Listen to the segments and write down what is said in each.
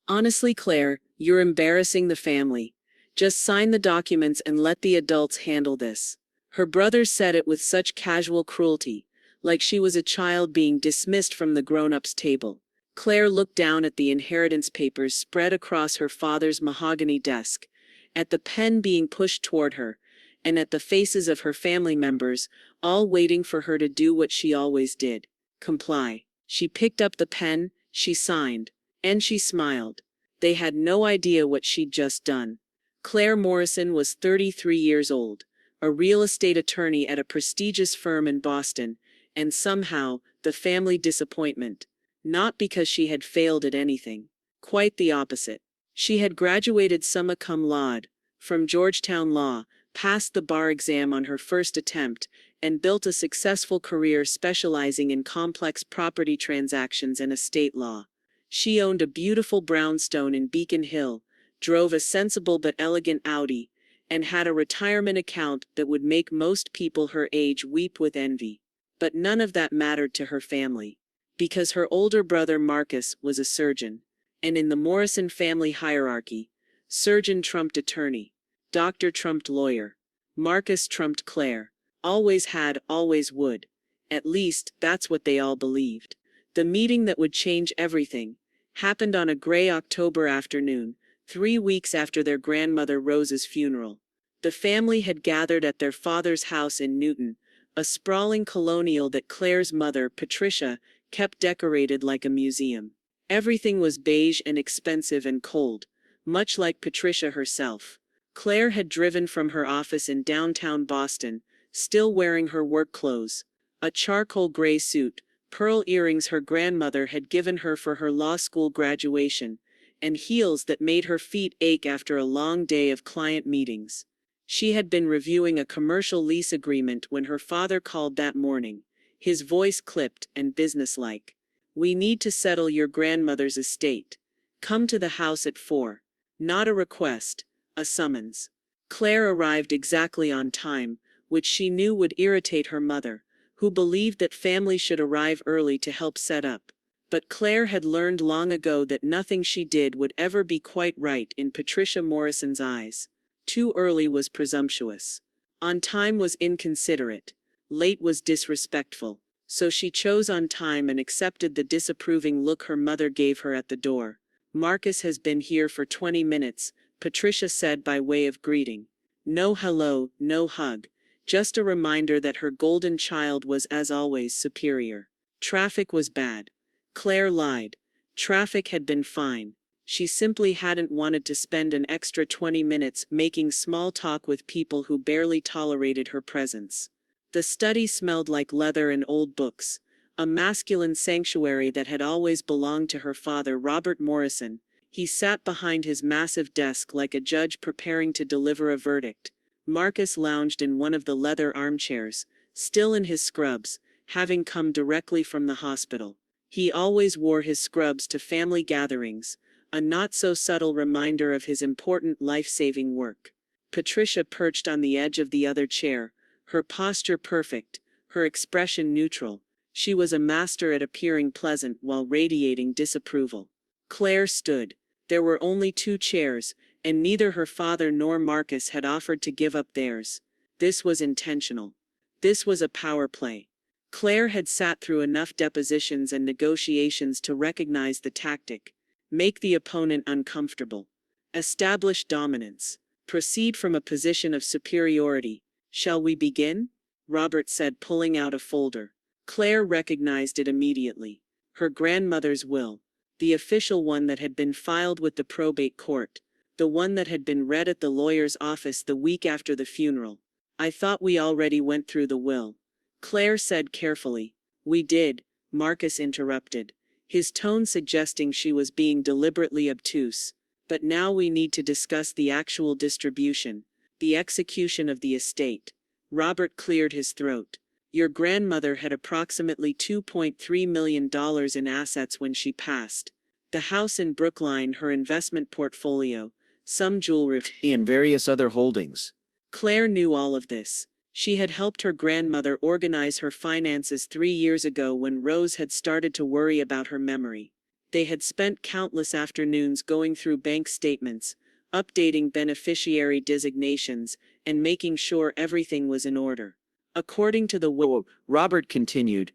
Honestly, Claire, you're embarrassing the family. Just sign the documents and let the adults handle this. Her brothers said it with such casual cruelty, like she was a child being dismissed from the grown-ups' table. Claire looked down at the inheritance papers spread across her father's mahogany desk, at the pen being pushed toward her, and at the faces of her family members, all waiting for her to do what she always did: comply. She picked up the pen, she signed, and she smiled. They had no idea what she'd just done. Claire Morrison was 33 years old, a real estate attorney at a prestigious firm in Boston, and somehow, the family disappointment. Not because she had failed at anything. Quite the opposite. She had graduated summa cum laude from Georgetown Law, passed the bar exam on her first attempt, and built a successful career specializing in complex property transactions and estate law. She owned a beautiful brownstone in Beacon Hill, drove a sensible but elegant Audi, and had a retirement account that would make most people her age weep with envy. But none of that mattered to her family, because her older brother Marcus was a surgeon, and in the Morrison family hierarchy, surgeon trumped attorney, doctor trumped lawyer, Marcus trumped Claire. Always had, always would. At least, that's what they all believed. The meeting that would change everything happened on a gray October afternoon, 3 weeks after their grandmother Rose's funeral. The family had gathered at their father's house in Newton, a sprawling colonial that Claire's mother, Patricia, kept decorated like a museum. Everything was beige and expensive and cold, much like Patricia herself. Claire had driven from her office in downtown Boston, still wearing her work clothes, a charcoal gray suit, pearl earrings her grandmother had given her for her law school graduation, and heels that made her feet ache after a long day of client meetings. She had been reviewing a commercial lease agreement when her father called that morning, his voice clipped and businesslike. "We need to settle your grandmother's estate. Come to the house at 4. Not a request, a summons." Claire arrived exactly on time, which she knew would irritate her mother, who believed that family should arrive early to help set up. But Claire had learned long ago that nothing she did would ever be quite right in Patricia Morrison's eyes. Too early was presumptuous. On time was inconsiderate. Late was disrespectful. So she chose on time and accepted the disapproving look her mother gave her at the door. "Marcus has been here for 20 minutes, Patricia said by way of greeting. No hello, no hug. Just a reminder that her golden child was, as always, superior. Traffic was bad. Claire lied. Traffic had been fine. She simply hadn't wanted to spend an extra 20 minutes making small talk with people who barely tolerated her presence. The study smelled like leather and old books, a masculine sanctuary that had always belonged to her father, Robert Morrison. He sat behind his massive desk like a judge preparing to deliver a verdict. Marcus lounged in one of the leather armchairs, still in his scrubs, having come directly from the hospital. He always wore his scrubs to family gatherings, a not-so-subtle reminder of his important life-saving work. Patricia perched on the edge of the other chair, her posture perfect, her expression neutral. She was a master at appearing pleasant while radiating disapproval. Claire stood. There were only 2 chairs, and neither her father nor Marcus had offered to give up theirs. This was intentional. This was a power play. Claire had sat through enough depositions and negotiations to recognize the tactic. Make the opponent uncomfortable. Establish dominance. Proceed from a position of superiority. "Shall we begin?" Robert said, pulling out a folder. Claire recognized it immediately. Her grandmother's will. The official one that had been filed with the probate court. The one that had been read at the lawyer's office the week after the funeral. "I thought we already went through the will," Claire said carefully. "We did," Marcus interrupted, his tone suggesting she was being deliberately obtuse. "But now we need to discuss the actual distribution, the execution of the estate." Robert cleared his throat. "Your grandmother had approximately $2.3 million in assets when she passed. The house in Brookline, her investment portfolio, some jewelry, and various other holdings." Claire knew all of this. She had helped her grandmother organize her finances 3 years ago when Rose had started to worry about her memory. They had spent countless afternoons going through bank statements, updating beneficiary designations, and making sure everything was in order. According to the will, Robert continued,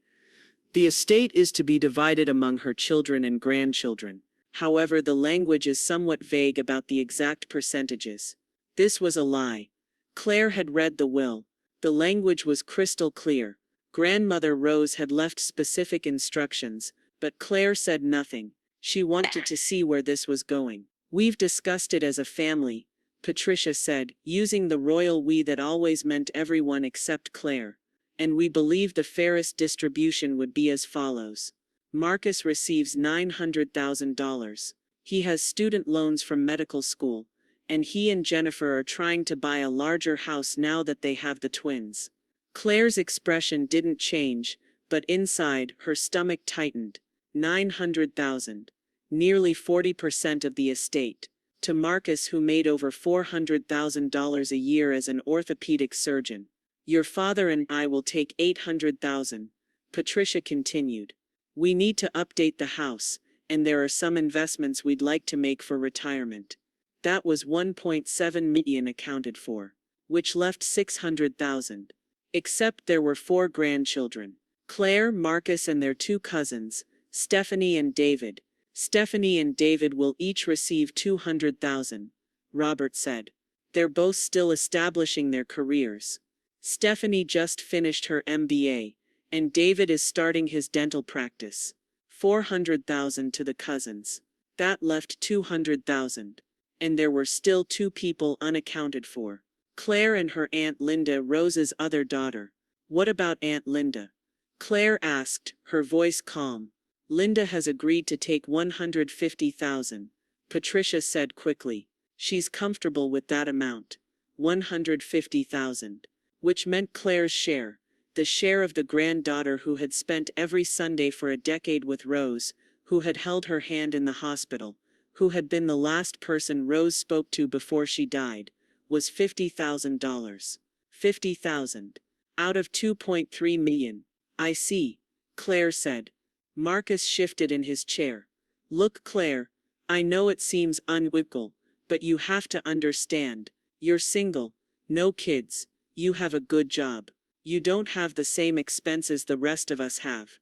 the estate is to be divided among her children and grandchildren. However, the language is somewhat vague about the exact percentages. This was a lie. Claire had read the will. The language was crystal clear. Grandmother Rose had left specific instructions, but Claire said nothing. She wanted to see where this was going. We've discussed it as a family, Patricia said, using the royal we that always meant everyone except Claire. And we believe the fairest distribution would be as follows. Marcus receives $900,000. He has student loans from medical school, and he and Jennifer are trying to buy a larger house now that they have the twins. Claire's expression didn't change, but inside, her stomach tightened. 900,000. Nearly 40% of the estate. To Marcus, who made over $400,000 a year as an orthopedic surgeon. Your father and I will take 800,000, Patricia continued. We need to update the house, and there are some investments we'd like to make for retirement. That was 1.7 million accounted for, which left 600,000. Except there were 4 grandchildren. Claire, Marcus and their 2 cousins, Stephanie and David. Stephanie and David will each receive 200,000, Robert said. They're both still establishing their careers. Stephanie just finished her MBA, and David is starting his dental practice. 400,000 to the cousins. That left 200,000. And there were still 2 people unaccounted for. Claire and her Aunt Linda, Rose's other daughter. What about Aunt Linda? Claire asked, her voice calm. Linda has agreed to take 150,000, Patricia said quickly. She's comfortable with that amount. 150,000. Which meant Claire's share, the share of the granddaughter who had spent every Sunday for a decade with Rose, who had held her hand in the hospital, who had been the last person Rose spoke to before she died, was $50,000. 50,000. Out of 2.3 million. I see, Claire said. Marcus shifted in his chair. Look, Claire, I know it seems unwickle, but you have to understand. You're single, no kids. You have a good job. You don't have the same expenses the rest of us have.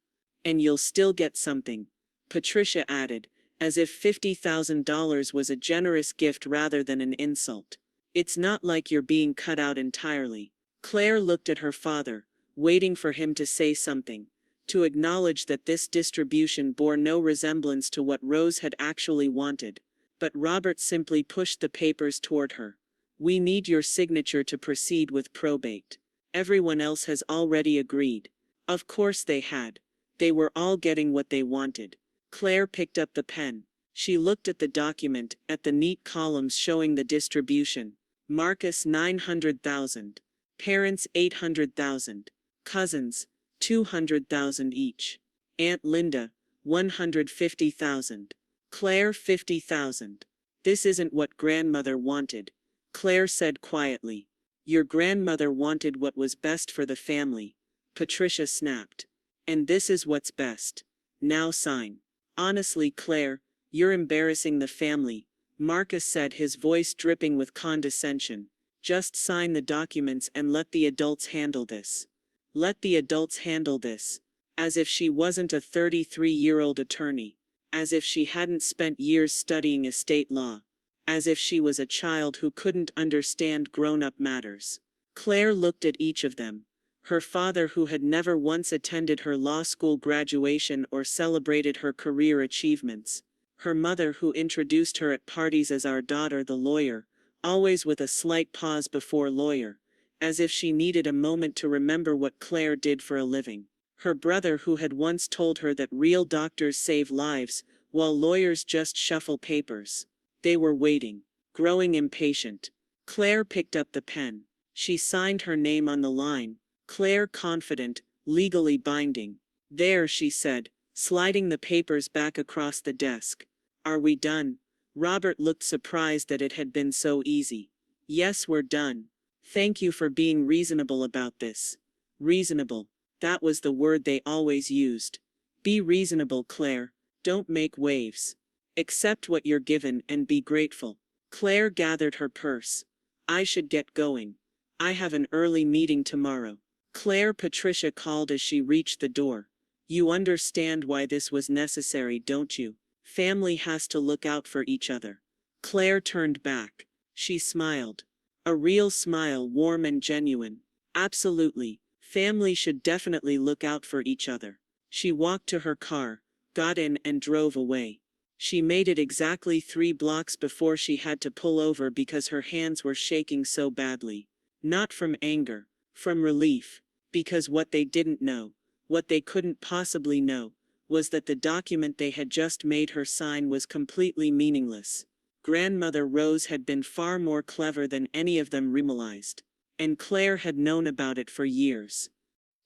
And you'll still get something, Patricia added, as if $50,000 was a generous gift rather than an insult. It's not like you're being cut out entirely. Claire looked at her father, waiting for him to say something, to acknowledge that this distribution bore no resemblance to what Rose had actually wanted. But Robert simply pushed the papers toward her. We need your signature to proceed with probate. Everyone else has already agreed. Of course they had. They were all getting what they wanted. Claire picked up the pen. She looked at the document, at the neat columns showing the distribution. Marcus 900,000. Parents 800,000. Cousins 200,000 each. Aunt Linda 150,000. Claire 50,000. This isn't what grandmother wanted, Claire said quietly. Your grandmother wanted what was best for the family, Patricia snapped. And this is what's best. Now sign. Honestly, Claire, you're embarrassing the family, Marcus said, his voice dripping with condescension. Just sign the documents and let the adults handle this. Let the adults handle this. As if she wasn't a 33-year-old attorney. As if she hadn't spent years studying estate law. As if she was a child who couldn't understand grown-up matters. Claire looked at each of them. Her father, who had never once attended her law school graduation or celebrated her career achievements. Her mother, who introduced her at parties as our daughter the lawyer, always with a slight pause before lawyer, as if she needed a moment to remember what Claire did for a living. Her brother, who had once told her that real doctors save lives, while lawyers just shuffle papers. They were waiting, growing impatient. Claire picked up the pen. She signed her name on the line. Claire, confident, legally binding. There, she said, sliding the papers back across the desk. Are we done? Robert looked surprised that it had been so easy. Yes, we're done. Thank you for being reasonable about this. Reasonable. That was the word they always used. Be reasonable, Claire. Don't make waves. Accept what you're given and be grateful. Claire gathered her purse. I should get going. I have an early meeting tomorrow. Claire, Patricia called as she reached the door. You understand why this was necessary, don't you? Family has to look out for each other. Claire turned back. She smiled. A real smile, warm and genuine. Absolutely. Family should definitely look out for each other. She walked to her car, got in and drove away. She made it exactly 3 blocks before she had to pull over because her hands were shaking so badly. Not from anger, from relief. Because what they didn't know, what they couldn't possibly know, was that the document they had just made her sign was completely meaningless. Grandmother Rose had been far more clever than any of them realized. And Claire had known about it for years.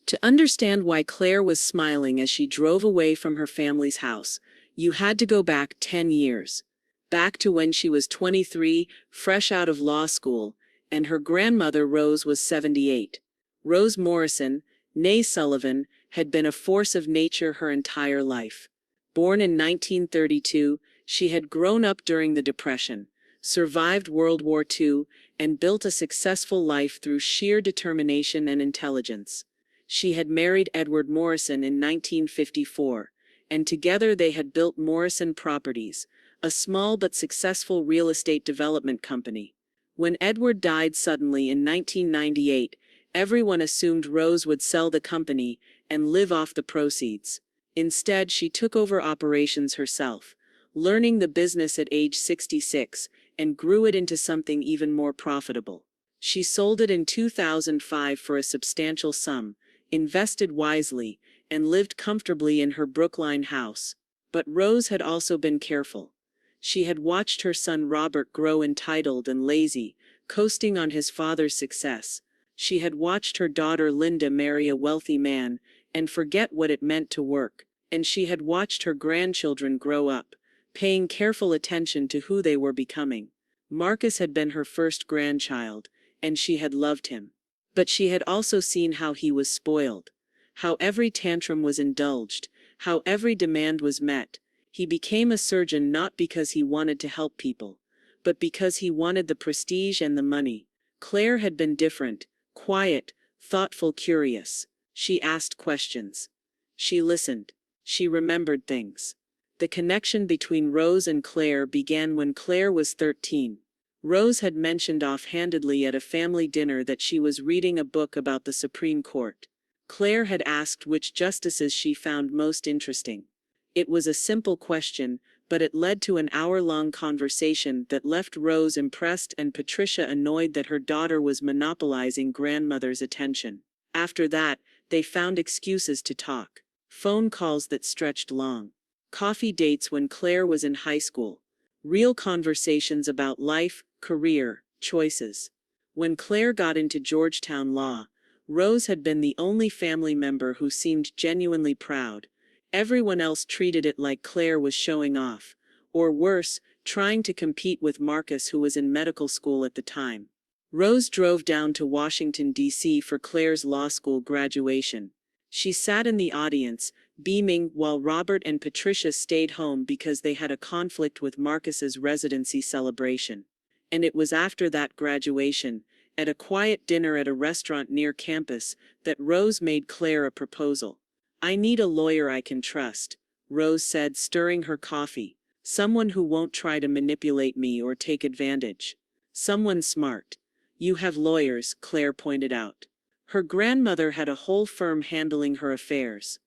To understand why Claire was smiling as she drove away from her family's house, you had to go back 10 years. Back to when she was 23, fresh out of law school, and her grandmother Rose was 78. Rose Morrison, née Sullivan, had been a force of nature her entire life. Born in 1932, she had grown up during the Depression, survived World War II, and built a successful life through sheer determination and intelligence. She had married Edward Morrison in 1954, and together they had built Morrison Properties, a small but successful real estate development company. When Edward died suddenly in 1998, everyone assumed Rose would sell the company and live off the proceeds. Instead, she took over operations herself, learning the business at age 66, and grew it into something even more profitable. She sold it in 2005 for a substantial sum, invested wisely, and lived comfortably in her Brookline house. But Rose had also been careful. She had watched her son Robert grow entitled and lazy, coasting on his father's success. She had watched her daughter Linda marry a wealthy man and forget what it meant to work. And she had watched her grandchildren grow up, paying careful attention to who they were becoming. Marcus had been her first grandchild, and she had loved him. But she had also seen how he was spoiled, how every tantrum was indulged, how every demand was met. He became a surgeon not because he wanted to help people, but because he wanted the prestige and the money. Claire had been different, quiet, thoughtful, curious. She asked questions. She listened. She remembered things. The connection between Rose and Claire began when Claire was 13. Rose had mentioned offhandedly at a family dinner that she was reading a book about the Supreme Court. Claire had asked which justices she found most interesting. It was a simple question, but it led to an hour-long conversation that left Rose impressed and Patricia annoyed that her daughter was monopolizing grandmother's attention. After that, they found excuses to talk. Phone calls that stretched long. Coffee dates when Claire was in high school. Real conversations about life, career, choices. When Claire got into Georgetown Law, Rose had been the only family member who seemed genuinely proud. Everyone else treated it like Claire was showing off, or worse, trying to compete with Marcus, who was in medical school at the time. Rose drove down to Washington, D.C. for Claire's law school graduation. She sat in the audience, beaming, while Robert and Patricia stayed home because they had a conflict with Marcus's residency celebration. And it was after that graduation, at a quiet dinner at a restaurant near campus, that Rose made Claire a proposal. I need a lawyer I can trust, Rose said, stirring her coffee. Someone who won't try to manipulate me or take advantage. Someone smart. You have lawyers, Claire pointed out. Her grandmother had a whole firm handling her affairs.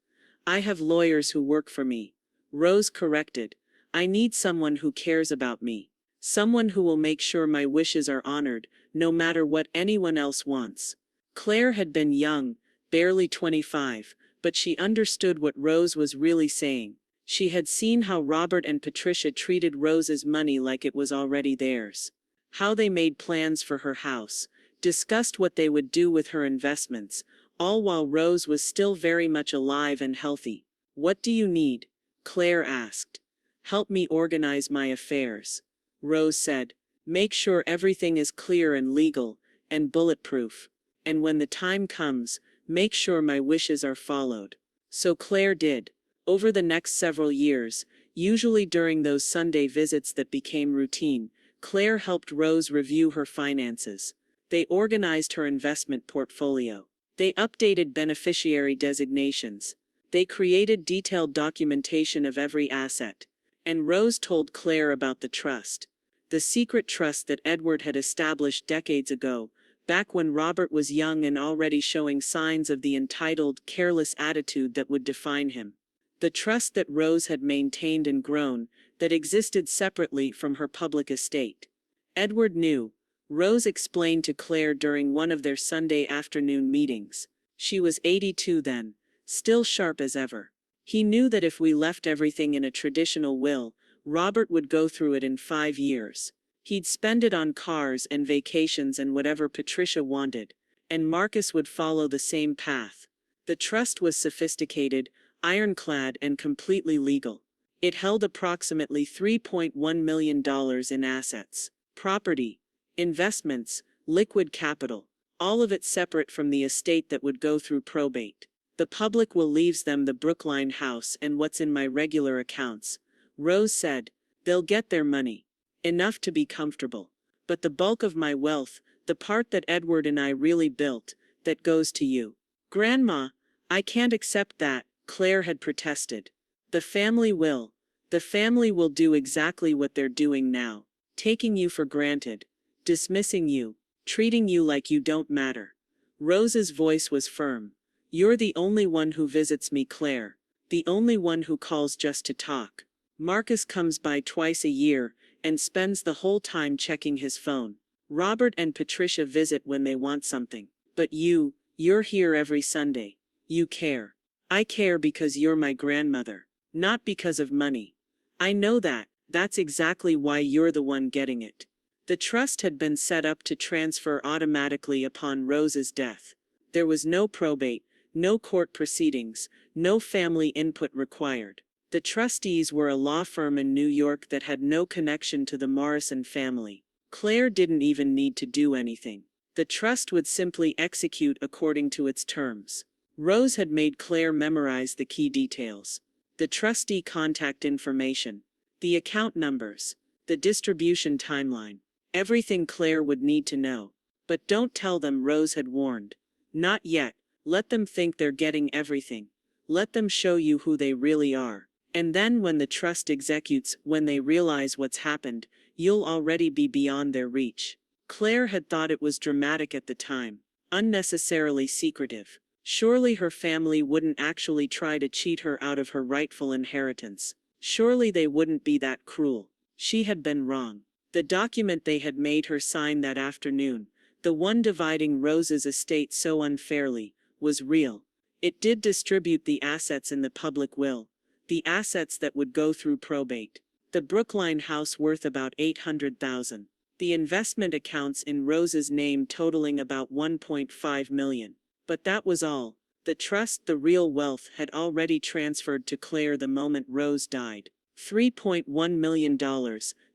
I have lawyers who work for me, Rose corrected. I need someone who cares about me. Someone who will make sure my wishes are honored, no matter what anyone else wants. Claire had been young, barely 25, but she understood what Rose was really saying. She had seen how Robert and Patricia treated Rose's money like it was already theirs. How they made plans for her house, discussed what they would do with her investments, all while Rose was still very much alive and healthy. What do you need? Claire asked. Help me organize my affairs, Rose said. Make sure everything is clear and legal, and bulletproof. And when the time comes, make sure my wishes are followed. So Claire did. Over the next several years, Usually during those Sunday visits that became routine, Claire helped Rose review her finances. They organized her investment portfolio. They updated beneficiary designations. They created detailed documentation of every asset. And Rose told Claire about the trust. The secret trust that Edward had established decades ago, back when Robert was young and already showing signs of the entitled, careless attitude that would define him. The trust that Rose had maintained and grown, that existed separately from her public estate. Edward knew. Rose explained to Claire during one of their Sunday afternoon meetings. She was 82 then, still sharp as ever. He knew that if we left everything in a traditional will, Robert would go through it in 5 years. He'd spend it on cars and vacations and whatever Patricia wanted, and Marcus would follow the same path. The trust was sophisticated, ironclad, and completely legal. It held approximately $3.1 million in assets, property, investments, liquid capital, all of it separate from the estate that would go through probate. The public will leaves them the Brookline house and what's in my regular accounts, Rose said. They'll get their money. Enough to be comfortable. But the bulk of my wealth, the part that Edward and I really built, that goes to you. Grandma, I can't accept that, Claire had protested. The family will. The family will do exactly what they're doing now. Taking you for granted. Dismissing you. Treating you like you don't matter. Rose's voice was firm. You're the only one who visits me, Claire. The only one who calls just to talk. Marcus comes by twice a year, and spends the whole time checking his phone. Robert and Patricia visit when they want something. But you're here every Sunday. You care. I care because you're my grandmother. Not because of money. I know that. That's exactly why you're the one getting it. The trust had been set up to transfer automatically upon Rose's death. There was no probate, no court proceedings, no family input required. The trustees were a law firm in New York that had no connection to the Morrison family. Claire didn't even need to do anything. The trust would simply execute according to its terms. Rose had made Claire memorize the key details. The trustee contact information, the account numbers, the distribution timeline. Everything Claire would need to know. But don't tell them, Rose had warned. Not yet. Let them think they're getting everything. Let them show you who they really are. And then when the trust executes, when they realize what's happened, you'll already be beyond their reach. Claire had thought it was dramatic at the time. Unnecessarily secretive. Surely her family wouldn't actually try to cheat her out of her rightful inheritance. Surely they wouldn't be that cruel. She had been wrong. The document they had made her sign that afternoon, the one dividing Rose's estate so unfairly, was real. It did distribute the assets in the public will, the assets that would go through probate. The Brookline house worth about $800,000. The investment accounts in Rose's name totaling about $1.5 million. But that was all. The trust, the real wealth, had already transferred to Claire the moment Rose died. $3.1 million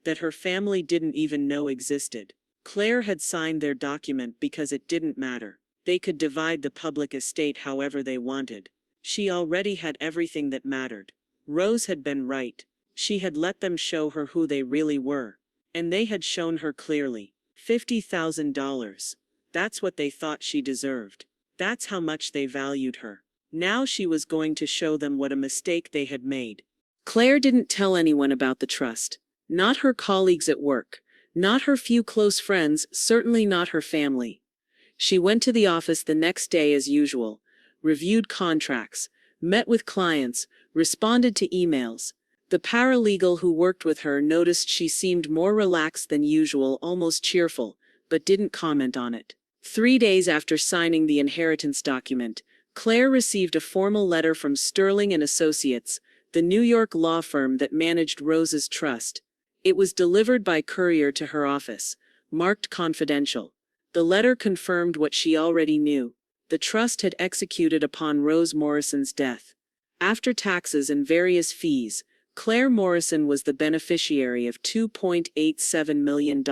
that her family didn't even know existed. Claire had signed their document because it didn't matter. They could divide the public estate however they wanted. She already had everything that mattered. Rose had been right. She had let them show her who they really were. And they had shown her clearly. $50,000. That's what they thought she deserved. That's how much they valued her. Now she was going to show them what a mistake they had made. Claire didn't tell anyone about the trust. Not her colleagues at work. Not her few close friends, certainly not her family. She went to the office the next day as usual, reviewed contracts, met with clients, responded to emails. The paralegal who worked with her noticed she seemed more relaxed than usual, almost cheerful, but didn't comment on it. 3 days after signing the inheritance document, Claire received a formal letter from Sterling and Associates, the New York law firm that managed Rose's trust. It was delivered by courier to her office, marked confidential. The letter confirmed what she already knew. The trust had executed upon Rose Morrison's death. After taxes and various fees, Claire Morrison was the beneficiary of $2.87 million.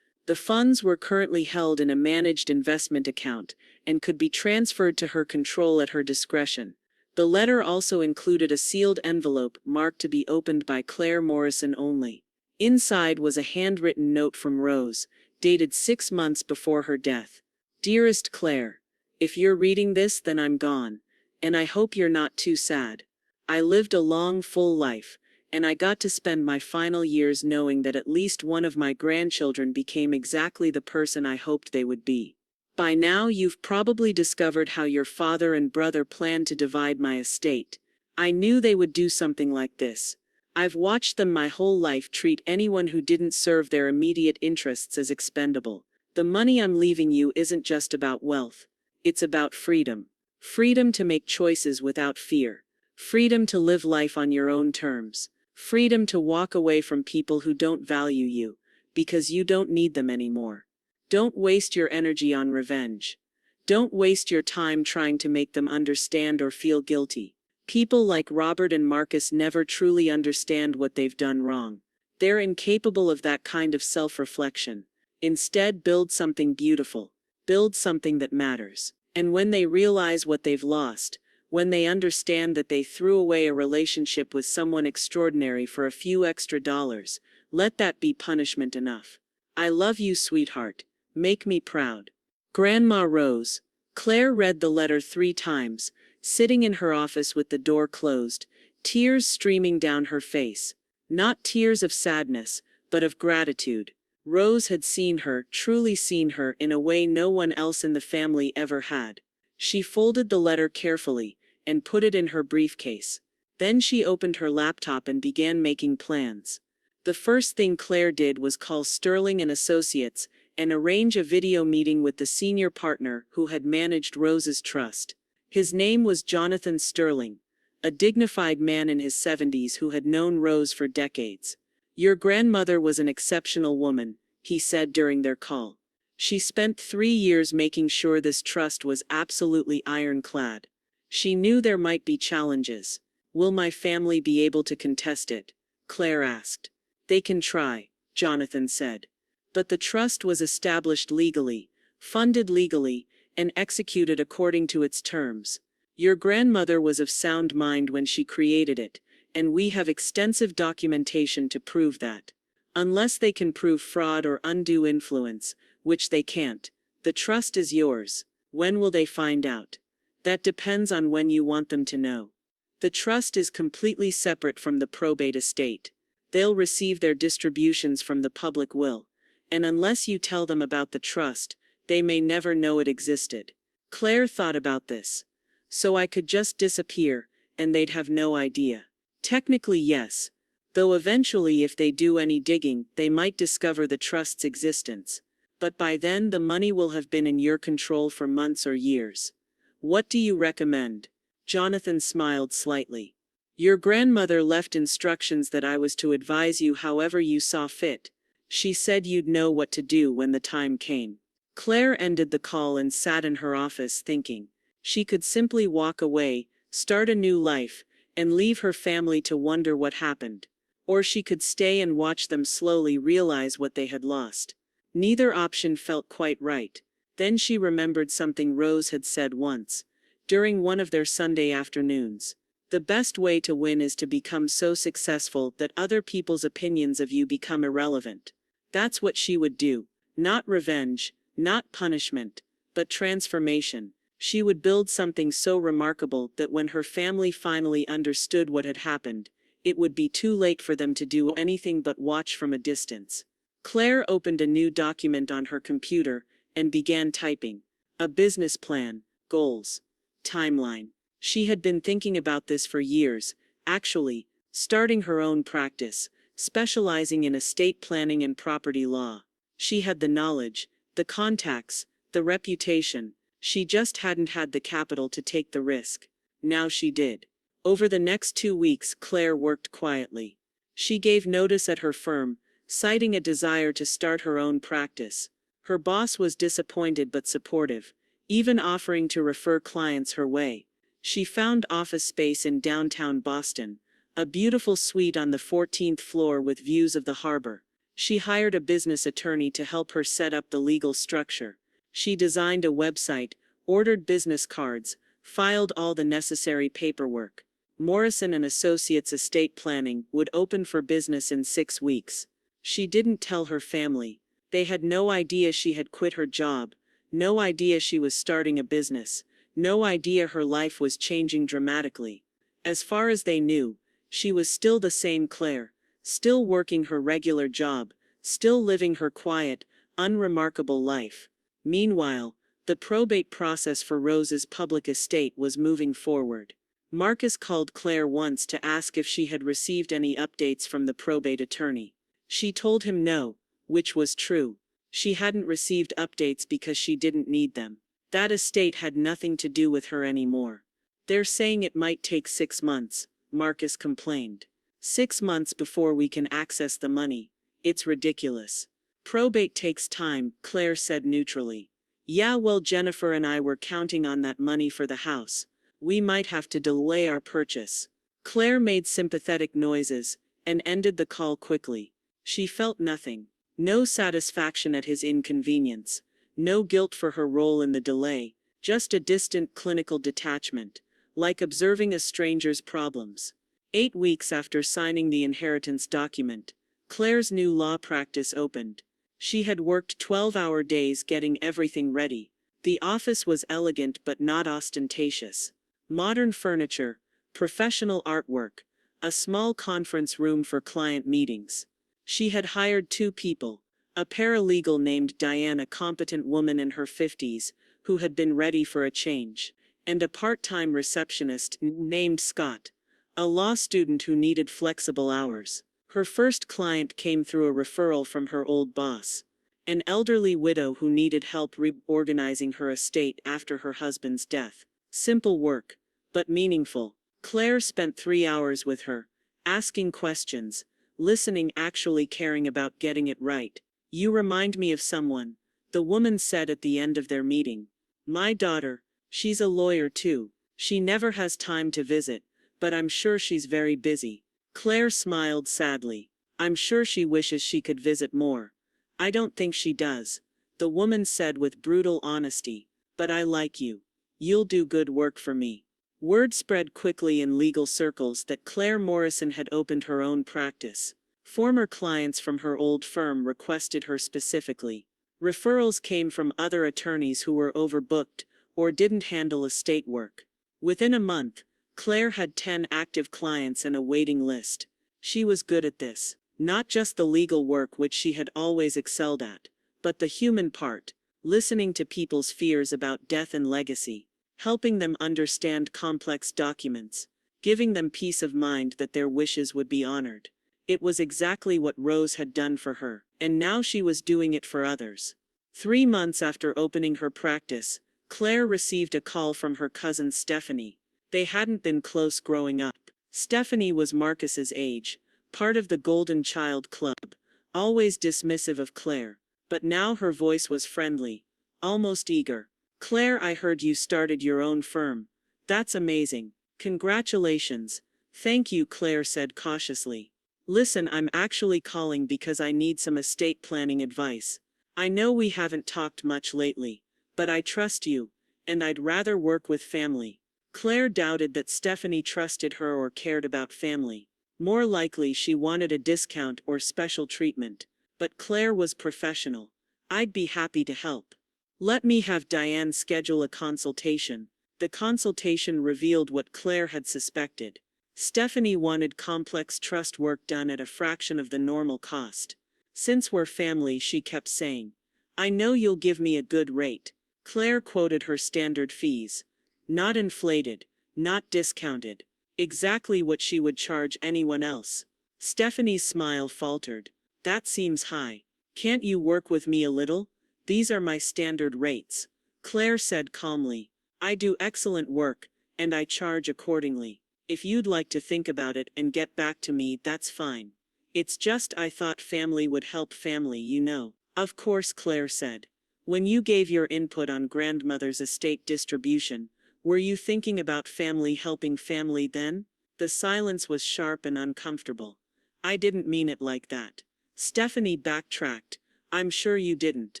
The funds were currently held in a managed investment account and could be transferred to her control at her discretion. The letter also included a sealed envelope marked to be opened by Claire Morrison only. Inside was a handwritten note from Rose, dated 6 months before her death. Dearest Claire, if you're reading this, then I'm gone, and I hope you're not too sad. I lived a long, full life, and I got to spend my final years knowing that at least one of my grandchildren became exactly the person I hoped they would be. By now you've probably discovered how your father and brother planned to divide my estate. I knew they would do something like this. I've watched them my whole life treat anyone who didn't serve their immediate interests as expendable. The money I'm leaving you isn't just about wealth. It's about freedom. Freedom to make choices without fear. Freedom to live life on your own terms. Freedom to walk away from people who don't value you, because you don't need them anymore. Don't waste your energy on revenge. Don't waste your time trying to make them understand or feel guilty. People like Robert and Marcus never truly understand what they've done wrong. They're incapable of that kind of self-reflection. Instead, build something beautiful. Build something that matters. And when they realize what they've lost, when they understand that they threw away a relationship with someone extraordinary for a few extra dollars, let that be punishment enough. I love you, sweetheart. Make me proud. Grandma Rose. Claire read the letter 3 times, sitting in her office with the door closed, tears streaming down her face. Not tears of sadness, but of gratitude. Rose had seen her, truly seen her, in a way no one else in the family ever had. She folded the letter carefully and put it in her briefcase. Then she opened her laptop and began making plans. The first thing Claire did was call Sterling and Associates and arrange a video meeting with the senior partner who had managed Rose's trust. His name was Jonathan Sterling, a dignified man in his 70s who had known Rose for decades. Your grandmother was an exceptional woman, he said during their call. She spent 3 years making sure this trust was absolutely ironclad. She knew there might be challenges. Will my family be able to contest it? Claire asked. They can try, Jonathan said. But the trust was established legally, funded legally, and executed according to its terms. Your grandmother was of sound mind when she created it, and we have extensive documentation to prove that. Unless they can prove fraud or undue influence, which they can't, the trust is yours. When will they find out? That depends on when you want them to know. The trust is completely separate from the probate estate. They'll receive their distributions from the public will, and unless you tell them about the trust, they may never know it existed. Claire thought about this. So I could just disappear, and they'd have no idea. Technically, yes. Though eventually, if they do any digging, they might discover the trust's existence. But by then the money will have been in your control for months or years. What do you recommend? Jonathan smiled slightly. Your grandmother left instructions that I was to advise you however you saw fit. She said you'd know what to do when the time came. Claire ended the call and sat in her office thinking. She could simply walk away, start a new life, and leave her family to wonder what happened. Or she could stay and watch them slowly realize what they had lost. Neither option felt quite right. Then she remembered something Rose had said once, during one of their Sunday afternoons. The best way to win is to become so successful that other people's opinions of you become irrelevant. That's what she would do. Not revenge, not punishment, but transformation. She would build something so remarkable that when her family finally understood what had happened, it would be too late for them to do anything but watch from a distance. Claire opened a new document on her computer and began typing. A business plan, goals, timeline. She had been thinking about this for years, actually, starting her own practice, specializing in estate planning and property law. She had the knowledge, the contacts, the reputation. She just hadn't had the capital to take the risk. Now she did. Over the next 2 weeks, Claire worked quietly. She gave notice at her firm, citing a desire to start her own practice. Her boss was disappointed but supportive, even offering to refer clients her way. She found office space in downtown Boston, a beautiful suite on the 14th floor with views of the harbor. She hired a business attorney to help her set up the legal structure. She designed a website, ordered business cards, filed all the necessary paperwork. Morrison and Associates Estate Planning would open for business in 6 weeks. She didn't tell her family. They had no idea she had quit her job, no idea she was starting a business, no idea her life was changing dramatically. As far as they knew, she was still the same Claire, still working her regular job, still living her quiet, unremarkable life. Meanwhile, the probate process for Rose's public estate was moving forward. Marcus called Claire once to ask if she had received any updates from the probate attorney. She told him no, which was true. She hadn't received updates because she didn't need them. That estate had nothing to do with her anymore. They're saying it might take 6 months, Marcus complained. 6 months before we can access the money. It's ridiculous. Probate takes time, Claire said neutrally. Yeah, well, Jennifer and I were counting on that money for the house. We might have to delay our purchase. Claire made sympathetic noises and ended the call quickly. She felt nothing. No satisfaction at his inconvenience. No guilt for her role in the delay. Just a distant clinical detachment, like observing a stranger's problems. 8 weeks after signing the inheritance document, Claire's new law practice opened. She had worked 12-hour days getting everything ready. The office was elegant but not ostentatious. Modern furniture, professional artwork, a small conference room for client meetings. She had hired 2 people, a paralegal named Diane, a competent woman in her 50s, who had been ready for a change, and a part-time receptionist named Scott, a law student who needed flexible hours. Her first client came through a referral from her old boss, an elderly widow who needed help reorganizing her estate after her husband's death. Simple work, but meaningful. Claire spent 3 hours with her, asking questions, listening, actually caring about getting it right. You remind me of someone, the woman said at the end of their meeting. My daughter, she's a lawyer too. She never has time to visit, but I'm sure she's very busy. Claire smiled sadly. I'm sure she wishes she could visit more. I don't think she does, the woman said with brutal honesty. But I like you. You'll do good work for me. Word spread quickly in legal circles that Claire Morrison had opened her own practice. Former clients from her old firm requested her specifically. Referrals came from other attorneys who were overbooked or didn't handle estate work. Within a month, Claire had 10 active clients and a waiting list. She was good at this. Not just the legal work, which she had always excelled at, but the human part, listening to people's fears about death and legacy, helping them understand complex documents, giving them peace of mind that their wishes would be honored. It was exactly what Rose had done for her, and now she was doing it for others. 3 months after opening her practice, Claire received a call from her cousin Stephanie. They hadn't been close growing up. Stephanie was Marcus's age, part of the Golden Child Club, always dismissive of Claire, but now her voice was friendly, almost eager. Claire, I heard you started your own firm. That's amazing. Congratulations. Thank you, Claire said cautiously. Listen, I'm actually calling because I need some estate planning advice. I know we haven't talked much lately, but I trust you, and I'd rather work with family. Claire doubted that Stephanie trusted her or cared about family. More likely she wanted a discount or special treatment, but Claire was professional. I'd be happy to help. Let me have Diane schedule a consultation. The consultation revealed what Claire had suspected. Stephanie wanted complex trust work done at a fraction of the normal cost. Since we're family, she kept saying, I know you'll give me a good rate. Claire quoted her standard fees. Not inflated, not discounted. Exactly what she would charge anyone else. Stephanie's smile faltered. That seems high. Can't you work with me a little? These are my standard rates. Claire said calmly. I do excellent work, and I charge accordingly. If you'd like to think about it and get back to me, that's fine. It's just I thought family would help family, you know. Of course, Claire said. When you gave your input on grandmother's estate distribution, were you thinking about family helping family then? The silence was sharp and uncomfortable. I didn't mean it like that. Stephanie backtracked. I'm sure you didn't.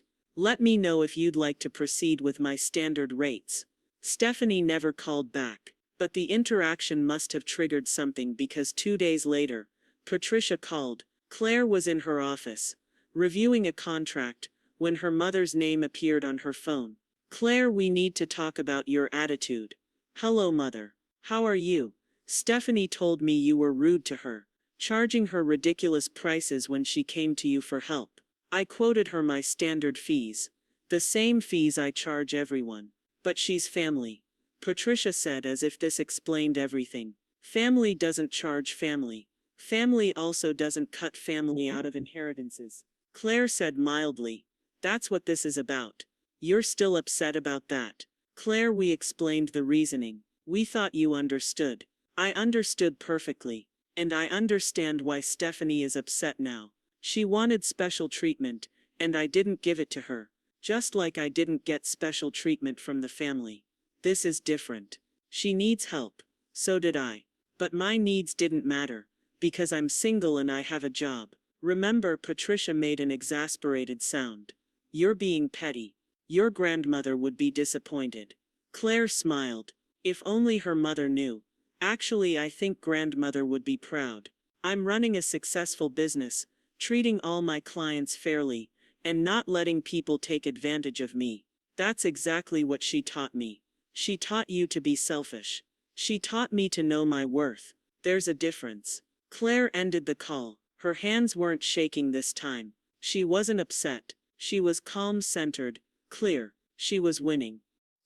Let me know if you'd like to proceed with my standard rates. Stephanie never called back, but the interaction must have triggered something because 2 days later, Patricia called. Claire was in her office, reviewing a contract, when her mother's name appeared on her phone. Claire, we need to talk about your attitude. Hello, Mother. How are you? Stephanie told me you were rude to her, charging her ridiculous prices when she came to you for help. I quoted her my standard fees, the same fees I charge everyone. But she's family, Patricia said as if this explained everything. Family doesn't charge family. Family also doesn't cut family out of inheritances. Claire said mildly, that's what this is about. You're still upset about that. Claire, we explained the reasoning. We thought you understood. I understood perfectly. And I understand why Stephanie is upset now. She wanted special treatment, and I didn't give it to her. Just like I didn't get special treatment from the family. This is different. She needs help. So did I. But my needs didn't matter, because I'm single and I have a job. Remember, Patricia made an exasperated sound. You're being petty. Your grandmother would be disappointed. Claire smiled. If only her mother knew. Actually, I think grandmother would be proud. I'm running a successful business, treating all my clients fairly, and not letting people take advantage of me. That's exactly what she taught me. She taught you to be selfish. She taught me to know my worth. There's a difference. Claire ended the call. Her hands weren't shaking this time. She wasn't upset. She was calm, centered, clear. She was winning.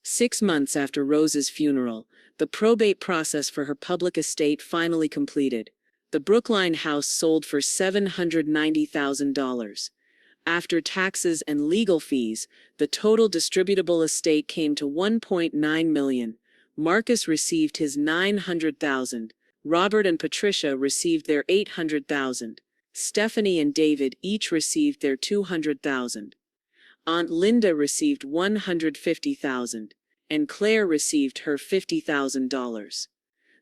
6 months after Rose's funeral, the probate process for her public estate finally completed. The Brookline house sold for $790,000. After taxes and legal fees, the total distributable estate came to $1.9 million. Marcus received his $900,000. Robert and Patricia received their $800,000. Stephanie and David each received their $200,000. Aunt Linda received $150,000, and Claire received her $50,000.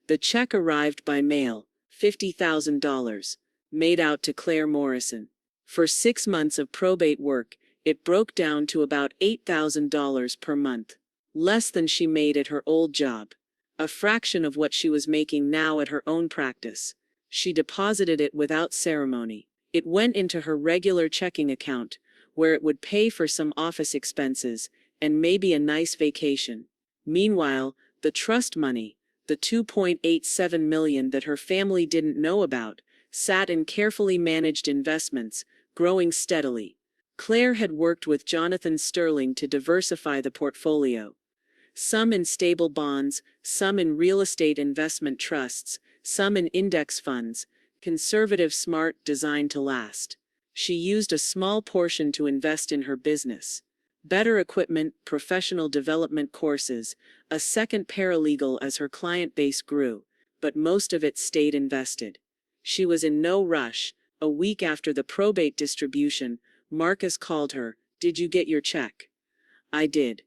The check arrived by mail, $50,000, made out to Claire Morrison. For 6 months of probate work, it broke down to about $8,000 per month, less than she made at her old job, a fraction of what she was making now at her own practice. She deposited it without ceremony. It went into her regular checking account, where it would pay for some office expenses and maybe a nice vacation. Meanwhile, the trust money, the $2.87 million that her family didn't know about, sat in carefully managed investments, growing steadily. Claire had worked with Jonathan Sterling to diversify the portfolio. Some in stable bonds, some in real estate investment trusts, some in index funds, conservative, smart, designed to last. She used a small portion to invest in her business. Better equipment, professional development courses, a second paralegal as her client base grew, but most of it stayed invested. She was in no rush. A week after the probate distribution, Marcus called her. Did you get your check? I did.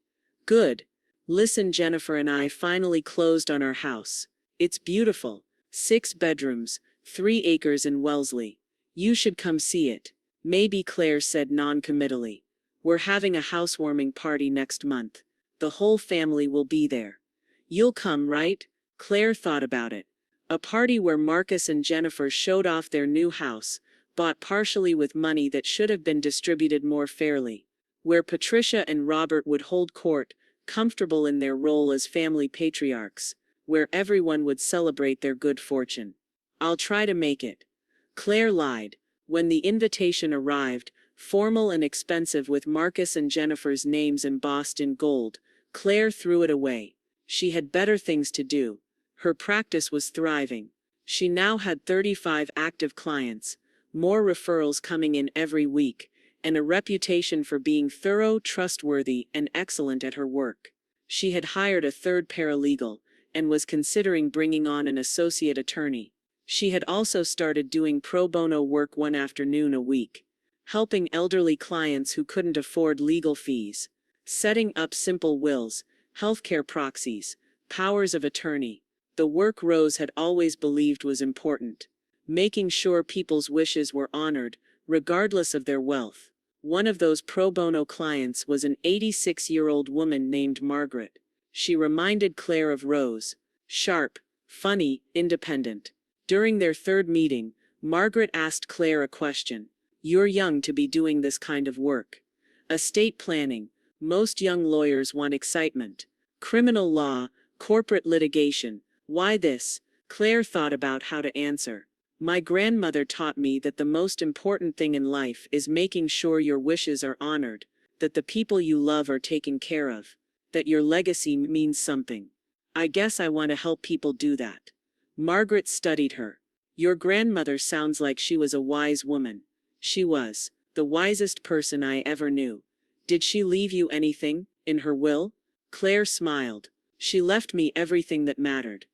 Good. Listen, Jennifer and I finally closed on our house. It's beautiful. 6 bedrooms, 3 acres in Wellesley. You should come see it. Maybe, Claire said non-committally. We're having a housewarming party next month. The whole family will be there. You'll come, right? Claire thought about it. A party where Marcus and Jennifer showed off their new house, bought partially with money that should have been distributed more fairly. Where Patricia and Robert would hold court, comfortable in their role as family patriarchs. Where everyone would celebrate their good fortune. I'll try to make it. Claire lied. When the invitation arrived, formal and expensive with Marcus and Jennifer's names embossed in gold, Claire threw it away. She had better things to do. Her practice was thriving. She now had 35 active clients, more referrals coming in every week, and a reputation for being thorough, trustworthy, and excellent at her work. She had hired a third paralegal, and was considering bringing on an associate attorney. She had also started doing pro bono work one afternoon a week, helping elderly clients who couldn't afford legal fees, setting up simple wills, healthcare proxies, powers of attorney. The work Rose had always believed was important, making sure people's wishes were honored, regardless of their wealth. One of those pro bono clients was an 86-year-old woman named Margaret. She reminded Claire of Rose. Sharp, funny, independent. During their third meeting, Margaret asked Claire a question. You're young to be doing this kind of work. Estate planning. Most young lawyers want excitement. Criminal law, corporate litigation. Why this? Claire thought about how to answer. My grandmother taught me that the most important thing in life is making sure your wishes are honored, that the people you love are taken care of, that your legacy means something. I guess I want to help people do that. Margaret studied her. Your grandmother sounds like she was a wise woman. She was. The wisest person I ever knew. Did she leave you anything, in her will? Claire smiled. She left me everything that mattered.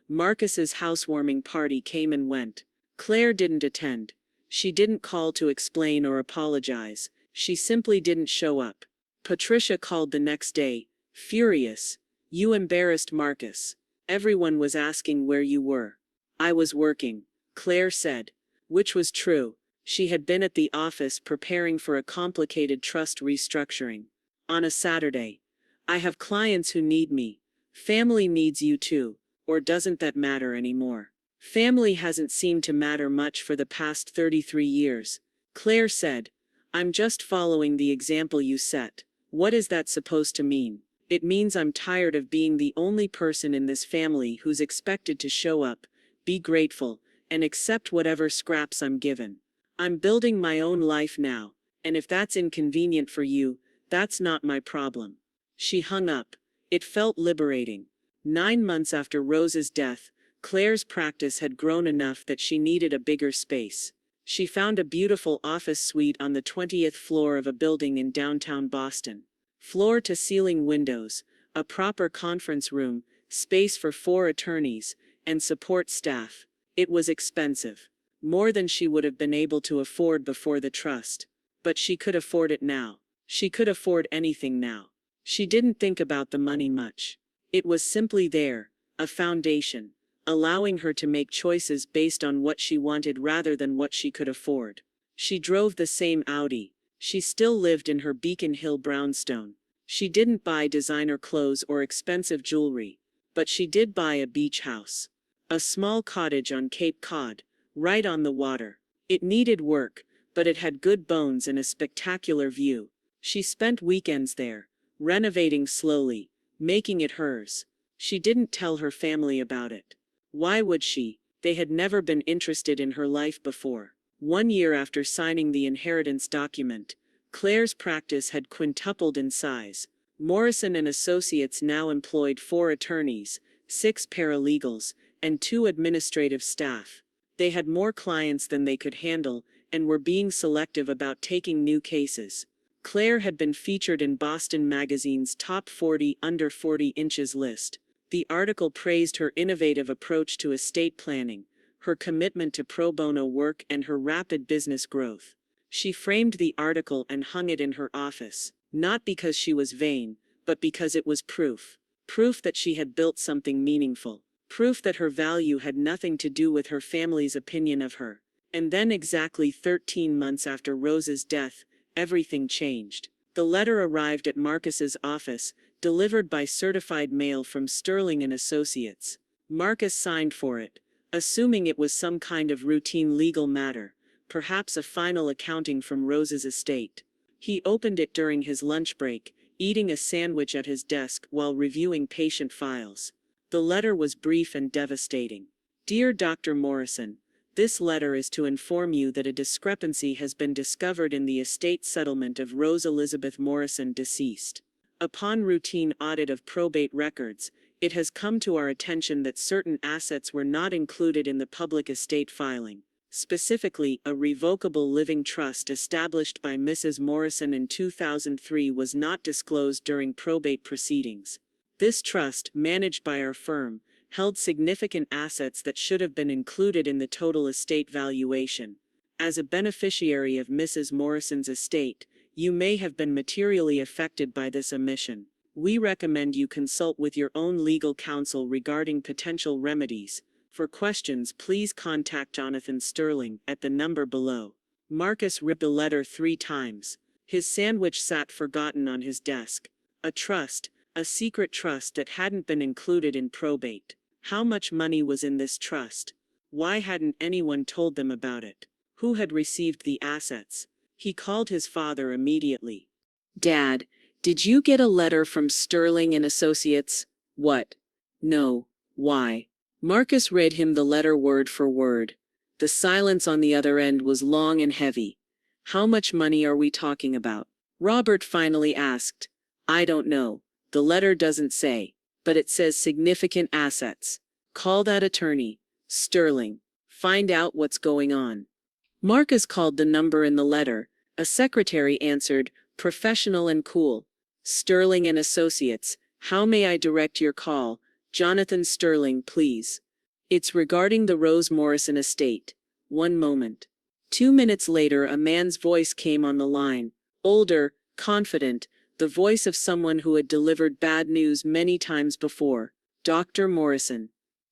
Marcus's housewarming party came and went. Claire didn't attend. She didn't call to explain or apologize. She simply didn't show up. Patricia called the next day, furious. You embarrassed Marcus. Everyone was asking where you were. I was working, Claire said. Which was true. She had been at the office preparing for a complicated trust restructuring. On a Saturday. I have clients who need me. Family needs you too. Or doesn't that matter anymore? Family hasn't seemed to matter much for the past 33 years. Claire said, I'm just following the example you set. What is that supposed to mean? It means I'm tired of being the only person in this family who's expected to show up, be grateful, and accept whatever scraps I'm given. I'm building my own life now, and if that's inconvenient for you, that's not my problem. She hung up. It felt liberating. 9 months after Rose's death, Claire's practice had grown enough that she needed a bigger space. She found a beautiful office suite on the 20th floor of a building in downtown Boston. Floor-to-ceiling windows, a proper conference room, space for 4 attorneys, and support staff. It was expensive. More than she would have been able to afford before the trust. But she could afford it now. She could afford anything now. She didn't think about the money much. It was simply there, a foundation, allowing her to make choices based on what she wanted rather than what she could afford. She drove the same Audi. She still lived in her Beacon Hill brownstone. She didn't buy designer clothes or expensive jewelry, but she did buy a beach house. A small cottage on Cape Cod, right on the water. It needed work, but it had good bones and a spectacular view. She spent weekends there, renovating slowly, making it hers. She didn't tell her family about it. Why would she? They had never been interested in her life before. 1 year after signing the inheritance document, Claire's practice had quintupled in size. Morrison and Associates now employed 4 attorneys, 6 paralegals, and 2 administrative staff. They had more clients than they could handle, and were being selective about taking new cases. Claire had been featured in Boston Magazine's Top 40 Under 40 Inches list. The article praised her innovative approach to estate planning, her commitment to pro bono work, and her rapid business growth. She framed the article and hung it in her office, not because she was vain, but because it was proof. Proof that she had built something meaningful. Proof that her value had nothing to do with her family's opinion of her. And then, exactly 13 months after Rose's death, everything changed. The letter arrived at Marcus's office, delivered by certified mail from Sterling and Associates. Marcus signed for it, assuming it was some kind of routine legal matter, perhaps a final accounting from Rose's estate. He opened it during his lunch break, eating a sandwich at his desk while reviewing patient files. The letter was brief and devastating. Dear Dr. Morrison, this letter is to inform you that a discrepancy has been discovered in the estate settlement of Rose Elizabeth Morrison, deceased. Upon routine audit of probate records, it has come to our attention that certain assets were not included in the public estate filing. Specifically, a revocable living trust established by Mrs. Morrison in 2003 was not disclosed during probate proceedings. This trust, managed by our firm, held significant assets that should have been included in the total estate valuation. As a beneficiary of Mrs. Morrison's estate, you may have been materially affected by this omission. We recommend you consult with your own legal counsel regarding potential remedies. For questions, please contact Jonathan Sterling at the number below. Marcus ripped the letter 3 times. His sandwich sat forgotten on his desk. A trust, A secret trust that hadn't been included in probate. How much money was in this trust? Why hadn't anyone told them about it? Who had received the assets? He called his father immediately. Dad, did you get a letter from Sterling and Associates? What? No. Why? Marcus read him the letter word for word. The silence on the other end was long and heavy. How much money are we talking about? Robert finally asked. I don't know. The letter doesn't say, but it says significant assets. Call that attorney, Sterling. Find out what's going on. Marcus called the number in the letter. A secretary answered, professional and cool. Sterling and Associates, how may I direct your call? Jonathan Sterling, please. It's regarding the Rose Morrison estate. One moment. 2 minutes later, a man's voice came on the line. Older, confident, the voice of someone who had delivered bad news many times before. Dr. Morrison.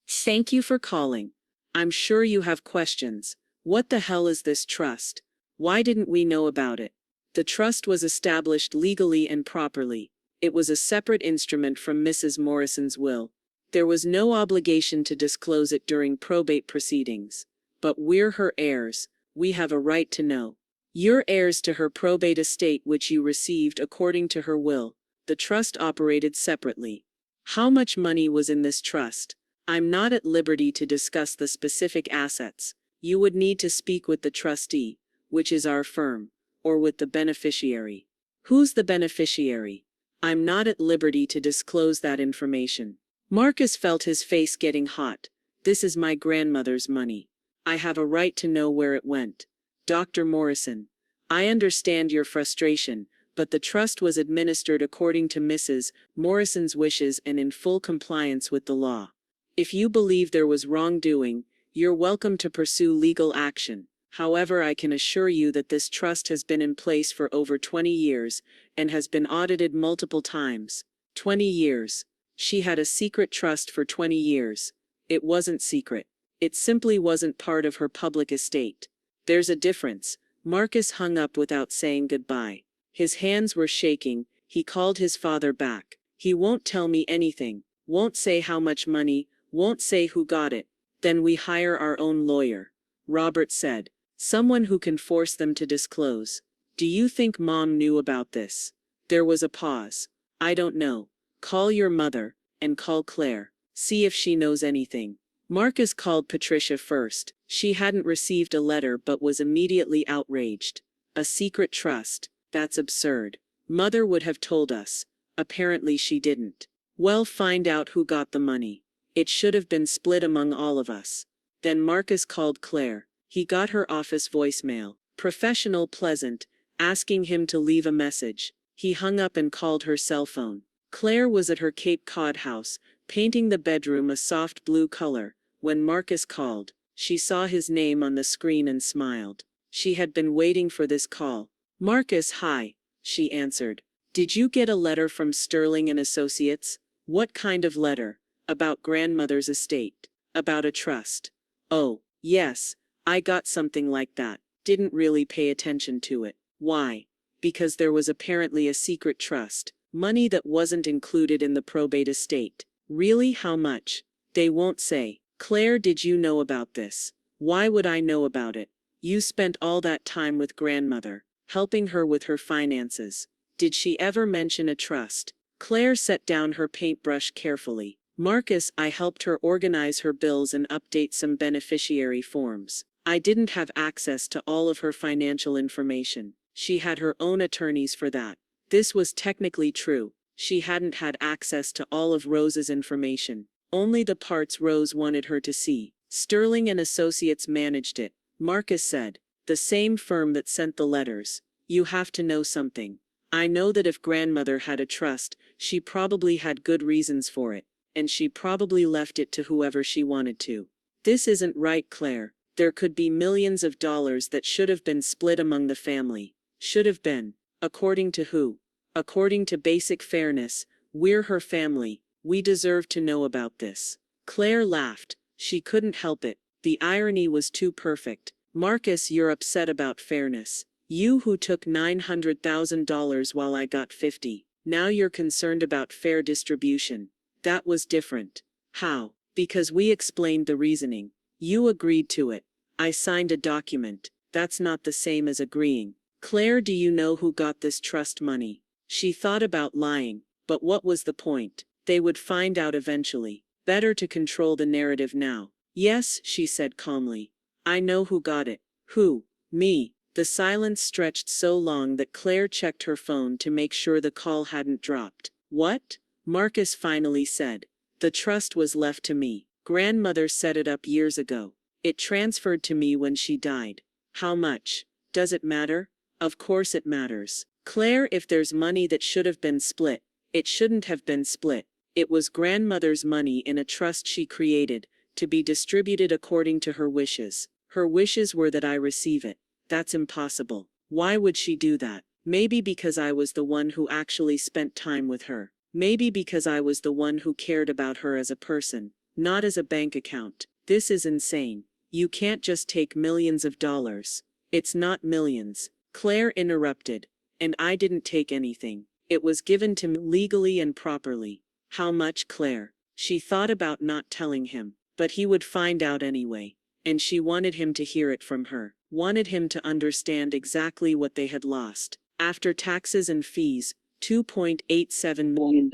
Thank you for calling. I'm sure you have questions. What the hell is this trust? Why didn't we know about it? The trust was established legally and properly. It was a separate instrument from Mrs. Morrison's will. There was no obligation to disclose it during probate proceedings. But we're her heirs. We have a right to know. You're heirs to her probate estate which you received according to her will. The trust operated separately. How much money was in this trust? I'm not at liberty to discuss the specific assets. You would need to speak with the trustee, which is our firm, or with the beneficiary. Who's the beneficiary? I'm not at liberty to disclose that information. Marcus felt his face getting hot. This is my grandmother's money. I have a right to know where it went. Dr. Morrison, I understand your frustration, but the trust was administered according to Mrs. Morrison's wishes and in full compliance with the law. If you believe there was wrongdoing, you're welcome to pursue legal action. However, I can assure you that this trust has been in place for over 20 years and has been audited multiple times. 20 years. She had a secret trust for 20 years. It wasn't secret. It simply wasn't part of her public estate. There's a difference. Marcus hung up without saying goodbye. His hands were shaking. He called his father back. He won't tell me anything. Won't say how much money. Won't say who got it. Then we hire our own lawyer. Robert said. Someone who can force them to disclose. Do you think Mom knew about this? There was a pause. I don't know. Call your mother, and call Claire. See if she knows anything. Marcus called Patricia first. She hadn't received a letter but was immediately outraged. A secret trust. That's absurd. Mother would have told us. Apparently she didn't. Well, find out who got the money. It should have been split among all of us. Then Marcus called Claire. He got her office voicemail. Professional, pleasant, asking him to leave a message. He hung up and called her cell phone. Claire was at her Cape Cod house, painting the bedroom a soft blue color. When Marcus called, she saw his name on the screen and smiled. She had been waiting for this call. Marcus, hi, she answered. Did you get a letter from Sterling and Associates? What kind of letter? About grandmother's estate. About a trust. Oh, yes, I got something like that. Didn't really pay attention to it. Why? Because there was apparently a secret trust. Money that wasn't included in the probate estate. Really, how much? They won't say. Claire, did you know about this? Why would I know about it? You spent all that time with grandmother, helping her with her finances. Did she ever mention a trust? Claire set down her paintbrush carefully. Marcus, I helped her organize her bills and update some beneficiary forms. I didn't have access to all of her financial information. She had her own attorneys for that. This was technically true. She hadn't had access to all of Rose's information. Only the parts Rose wanted her to see. Sterling and Associates managed it. Marcus said. The same firm that sent the letters. You have to know something. I know that if grandmother had a trust, she probably had good reasons for it. And she probably left it to whoever she wanted to. This isn't right, Claire. There could be millions of dollars that should have been split among the family. Should have been. According to who? According to basic fairness. We're her family. We deserve to know about this. Claire laughed. She couldn't help it. The irony was too perfect. Marcus, you're upset about fairness. You who took $900,000 while I got 50. Now you're concerned about fair distribution. That was different. How? Because we explained the reasoning. You agreed to it. I signed a document. That's not the same as agreeing. Claire, do you know who got this trust money? She thought about lying, but what was the point? They would find out eventually. Better to control the narrative now. Yes, she said calmly. I know who got it. Who? Me. The silence stretched so long that Claire checked her phone to make sure the call hadn't dropped. What? Marcus finally said. The trust was left to me. Grandmother set it up years ago. It transferred to me when she died. How much? Does it matter? Of course it matters. Claire, if there's money that should have been split, it shouldn't have been split. It was grandmother's money in a trust she created, to be distributed according to her wishes. Her wishes were that I receive it. That's impossible. Why would she do that? Maybe because I was the one who actually spent time with her. Maybe because I was the one who cared about her as a person, not as a bank account. This is insane. You can't just take millions of dollars. It's not millions. Claire interrupted. And I didn't take anything. It was given to me legally and properly. How much, Claire? She thought about not telling him, but he would find out anyway. And she wanted him to hear it from her, wanted him to understand exactly what they had lost. After taxes and fees, $2.87 million.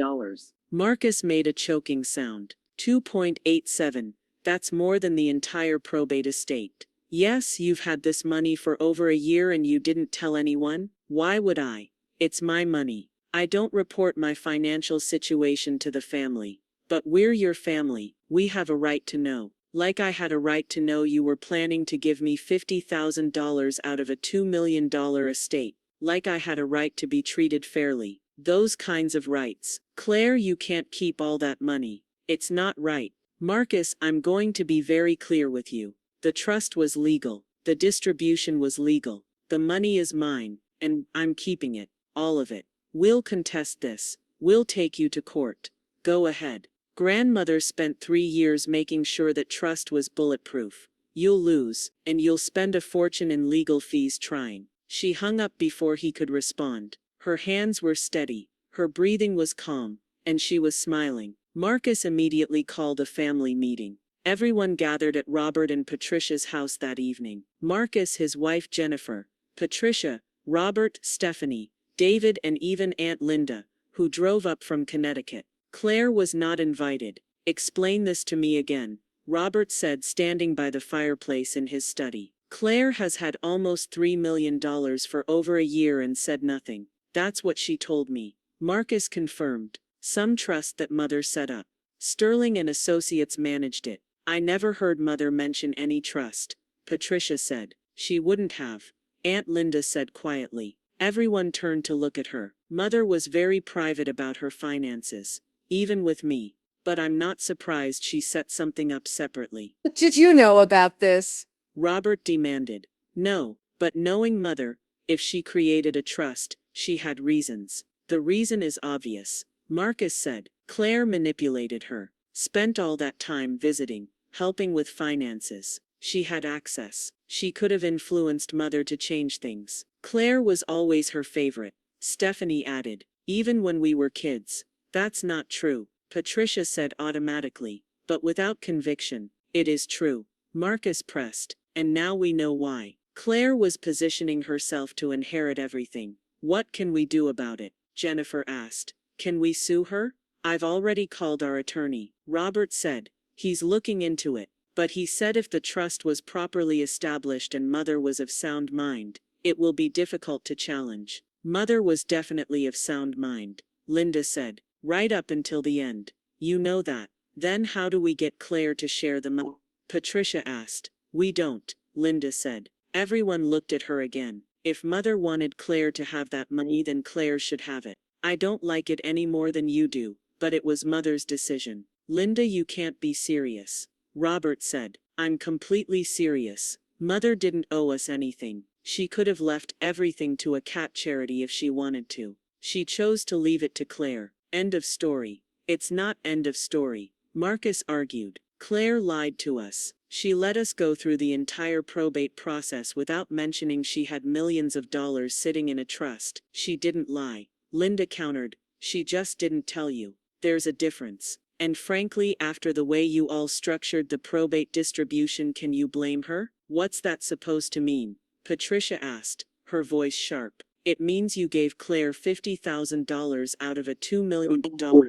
Marcus made a choking sound. 2.87. That's more than the entire probate estate. Yes, you've had this money for over a year and you didn't tell anyone? Why would I? It's my money. I don't report my financial situation to the family. But we're your family. We have a right to know. Like I had a right to know you were planning to give me $50,000 out of a $2 million estate. Like I had a right to be treated fairly. Those kinds of rights. Claire, you can't keep all that money. It's not right. Marcus, I'm going to be very clear with you. The trust was legal. The distribution was legal. The money is mine, and I'm keeping it. All of it. We'll contest this. We'll take you to court. Go ahead. Grandmother spent 3 years making sure that trust was bulletproof. You'll lose, and you'll spend a fortune in legal fees trying. She hung up before he could respond. Her hands were steady, her breathing was calm, and she was smiling. Marcus immediately called a family meeting. Everyone gathered at Robert and Patricia's house that evening. Marcus, his wife Jennifer, Patricia, Robert, Stephanie, David, and even Aunt Linda, who drove up from Connecticut. Claire was not invited. Explain this to me again, Robert said, standing by the fireplace in his study. Claire has had almost $3 million for over a year and said nothing. That's what she told me. Marcus confirmed. Some trust that Mother set up. Sterling and Associates managed it. I never heard Mother mention any trust, Patricia said. She wouldn't have. Aunt Linda said quietly. Everyone turned to look at her. Mother was very private about her finances, even with me. But I'm not surprised she set something up separately. Did you know about this? Robert demanded. No, but knowing Mother, if she created a trust, she had reasons. The reason is obvious, Marcus said. Claire manipulated her. Spent all that time visiting, helping with finances. She had access. She could have influenced Mother to change things. Claire was always her favorite, Stephanie added. Even when we were kids. That's not true, Patricia said automatically, but without conviction. It is true. Marcus pressed. And now we know why. Claire was positioning herself to inherit everything. What can we do about it? Jennifer asked. Can we sue her? I've already called our attorney, Robert said. He's looking into it. But he said if the trust was properly established and Mother was of sound mind, it will be difficult to challenge. Mother was definitely of sound mind, Linda said. Right up until the end. You know that. Then how do we get Claire to share the money? Patricia asked. We don't, Linda said. Everyone looked at her again. If Mother wanted Claire to have that money, then Claire should have it. I don't like it any more than you do, but it was Mother's decision. Linda, you can't be serious. Robert said. I'm completely serious. Mother didn't owe us anything. She could have left everything to a cat charity if she wanted to. She chose to leave it to Claire. End of story. It's not end of story, Marcus argued. Claire lied to us. She let us go through the entire probate process without mentioning she had millions of dollars sitting in a trust. She didn't lie. Linda countered. She just didn't tell you. There's a difference. And frankly, after the way you all structured the probate distribution, can you blame her? What's that supposed to mean? Patricia asked, her voice sharp. It means you gave Claire $50,000 out of a $2 million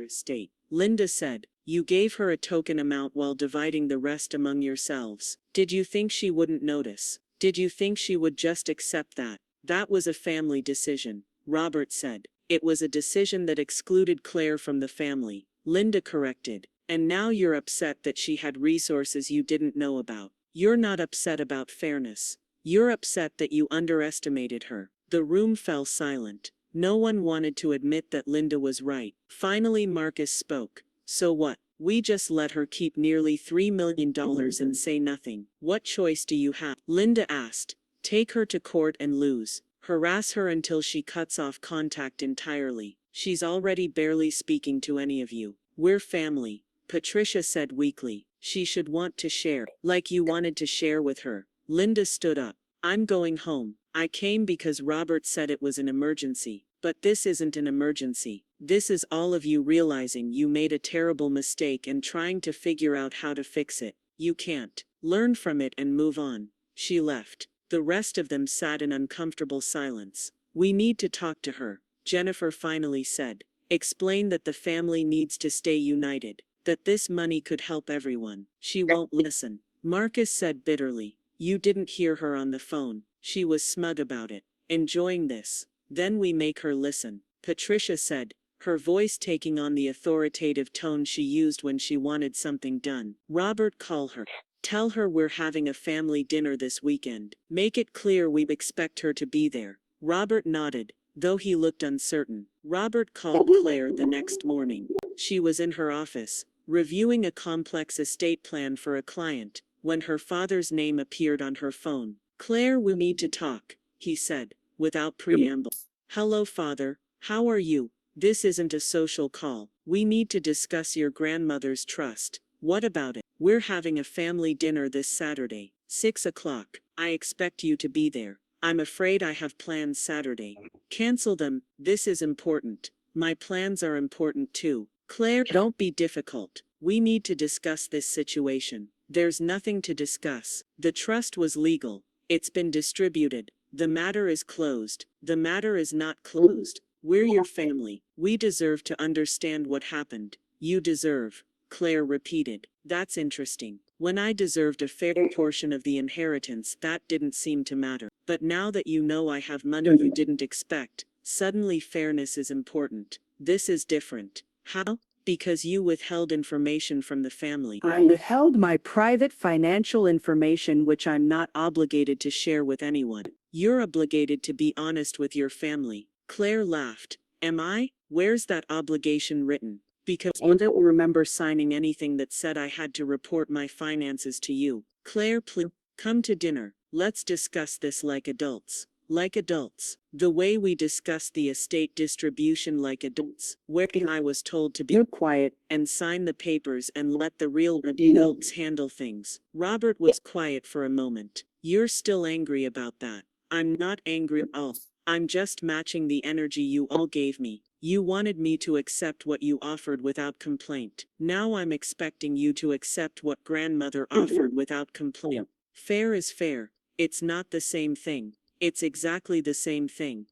estate. Linda said, you gave her a token amount while dividing the rest among yourselves. Did you think she wouldn't notice? Did you think she would just accept that? That was a family decision, Robert said. It was a decision that excluded Claire from the family, Linda corrected. And now you're upset that she had resources you didn't know about. You're not upset about fairness. You're upset that you underestimated her. The room fell silent. No one wanted to admit that Linda was right. Finally, Marcus spoke. So what? We just let her keep nearly $3 million and say nothing. What choice do you have? Linda asked. Take her to court and lose. Harass her until she cuts off contact entirely. She's already barely speaking to any of you. We're family, Patricia said weakly. She should want to share, like you wanted to share with her. Linda stood up. I'm going home. I came because Robert said it was an emergency. But this isn't an emergency. This is all of you realizing you made a terrible mistake and trying to figure out how to fix it. You can't. Learn from it and move on. She left. The rest of them sat in uncomfortable silence. We need to talk to her, Jennifer finally said. Explain that the family needs to stay united, that this money could help everyone. She won't listen, Marcus said bitterly. You didn't hear her on the phone. She was smug about it, enjoying this. Then we make her listen, Patricia said, her voice taking on the authoritative tone she used when she wanted something done. Robert, call her. Tell her we're having a family dinner this weekend. Make it clear we expect her to be there. Robert nodded, though he looked uncertain. Robert called Claire the next morning. She was in her office, reviewing a complex estate plan for a client, when her father's name appeared on her phone. Claire, we need to talk, he said, without preamble. Hello, Father. How are you? This isn't a social call. We need to discuss your grandmother's trust. What about it? We're having a family dinner this Saturday, 6 o'clock. I expect you to be there. I'm afraid I have plans Saturday. Cancel them. This is important. My plans are important too. Claire, don't be difficult. We need to discuss this situation. There's nothing to discuss. The trust was legal. It's been distributed. The matter is closed. The matter is not closed. We're your family. We deserve to understand what happened. You deserve. Claire repeated. That's interesting. When I deserved a fair portion of the inheritance, that didn't seem to matter. But now that you know I have money you didn't expect, suddenly fairness is important. This is different. How? Because you withheld information from the family. I withheld my private financial information, which I'm not obligated to share with anyone. You're obligated to be honest with your family. Claire laughed. Am I? Where's that obligation written? Because I don't remember signing anything that said I had to report my finances to you. Claire, please, come to dinner. Let's discuss this like adults. Like adults. The way we discussed the estate distribution like adults. Where I was told to be quiet and sign the papers and let the real adults handle things. Robert was quiet for a moment. You're still angry about that. I'm not angry at all. I'm just matching the energy you all gave me. You wanted me to accept what you offered without complaint. Now I'm expecting you to accept what grandmother offered without complaint. Fair is fair. It's not the same thing. It's exactly the same thing.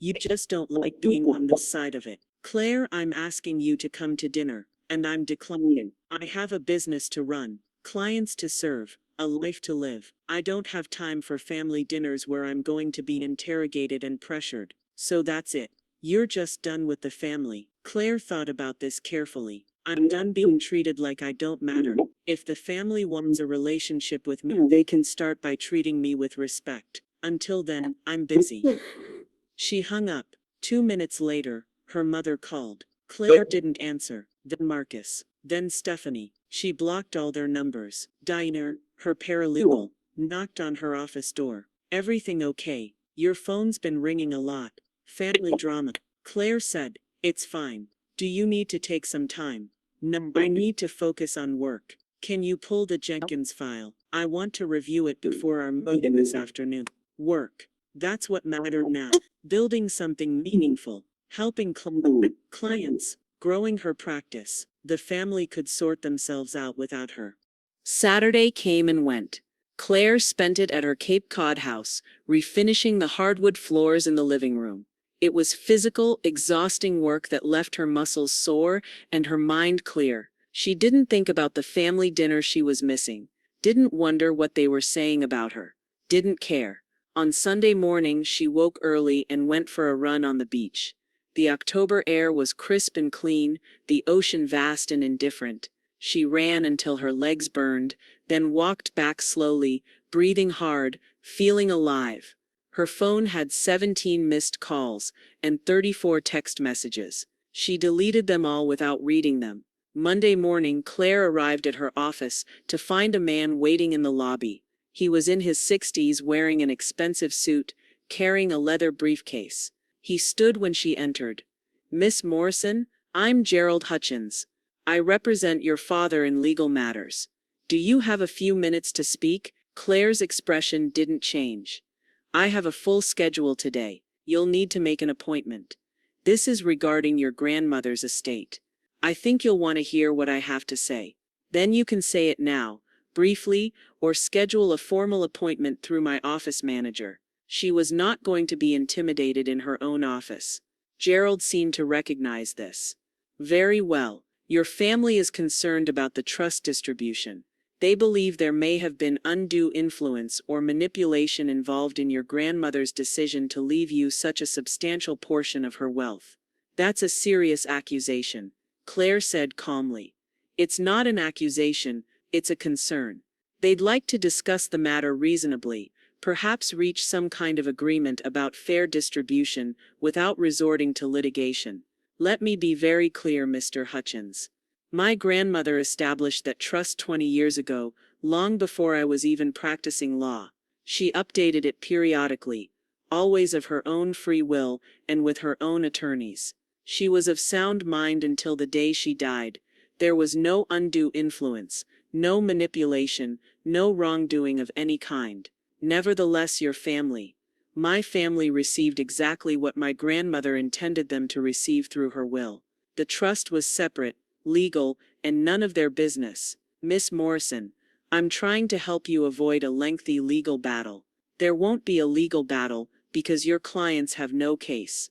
You just don't like being on this side of it. Claire, I'm asking you to come to dinner, and I'm declining. I have a business to run, clients to serve, a life to live. I don't have time for family dinners where I'm going to be interrogated and pressured. So that's it. You're just done with the family. Claire thought about this carefully. I'm done being treated like I don't matter. If the family wants a relationship with me, they can start by treating me with respect. Until then, I'm busy. She hung up. 2 minutes later, her mother called. Claire didn't answer. Then Marcus. Then Stephanie. She blocked all their numbers. Diner, her paralegal, knocked on her office door. Everything okay? Your phone's been ringing a lot. Family drama. Claire said, it's fine. Do you need to take some time? No, I need to focus on work. Can you pull the Jenkins file? I want to review it before our meeting this afternoon. Work. That's what matters now. Building something meaningful. helping clients, growing her practice. The family could sort themselves out without her. Saturday came and went. Claire spent it at her Cape Cod house, refinishing the hardwood floors in the living room. It was physical, exhausting work that left her muscles sore and her mind clear. She didn't think about the family dinner she was missing, didn't wonder what they were saying about her, didn't care. On Sunday morning, she woke early and went for a run on the beach. The October air was crisp and clean, the ocean vast and indifferent. She ran until her legs burned, then walked back slowly, breathing hard, feeling alive. Her phone had 17 missed calls and 34 text messages. She deleted them all without reading them. Monday morning, Claire arrived at her office to find a man waiting in the lobby. He was in his 60s, wearing an expensive suit, carrying a leather briefcase. He stood when she entered. "Miss Morrison, I'm Gerald Hutchins. I represent your father in legal matters. Do you have a few minutes to speak?" Claire's expression didn't change. "I have a full schedule today. You'll need to make an appointment. This is regarding your grandmother's estate. I think you'll want to hear what I have to say. Then you can say it now, briefly, or schedule a formal appointment through my office manager." She was not going to be intimidated in her own office. Gerald seemed to recognize this. "Very well. Your family is concerned about the trust distribution. They believe there may have been undue influence or manipulation involved in your grandmother's decision to leave you such a substantial portion of her wealth." "That's a serious accusation," Claire said calmly. "It's not an accusation, it's a concern. They'd like to discuss the matter reasonably, perhaps reach some kind of agreement about fair distribution without resorting to litigation. Let me be very clear, Mr. Hutchins. My grandmother established that trust 20 years ago, long before I was even practicing law. She updated it periodically, always of her own free will and with her own attorneys. She was of sound mind until the day she died. There was no undue influence, no manipulation, no wrongdoing of any kind. Nevertheless, my family received exactly what my grandmother intended them to receive through her will. The trust was separate, legal, and none of their business. Miss Morrison, I'm trying to help you avoid a lengthy legal battle. There won't be a legal battle because your clients have no case.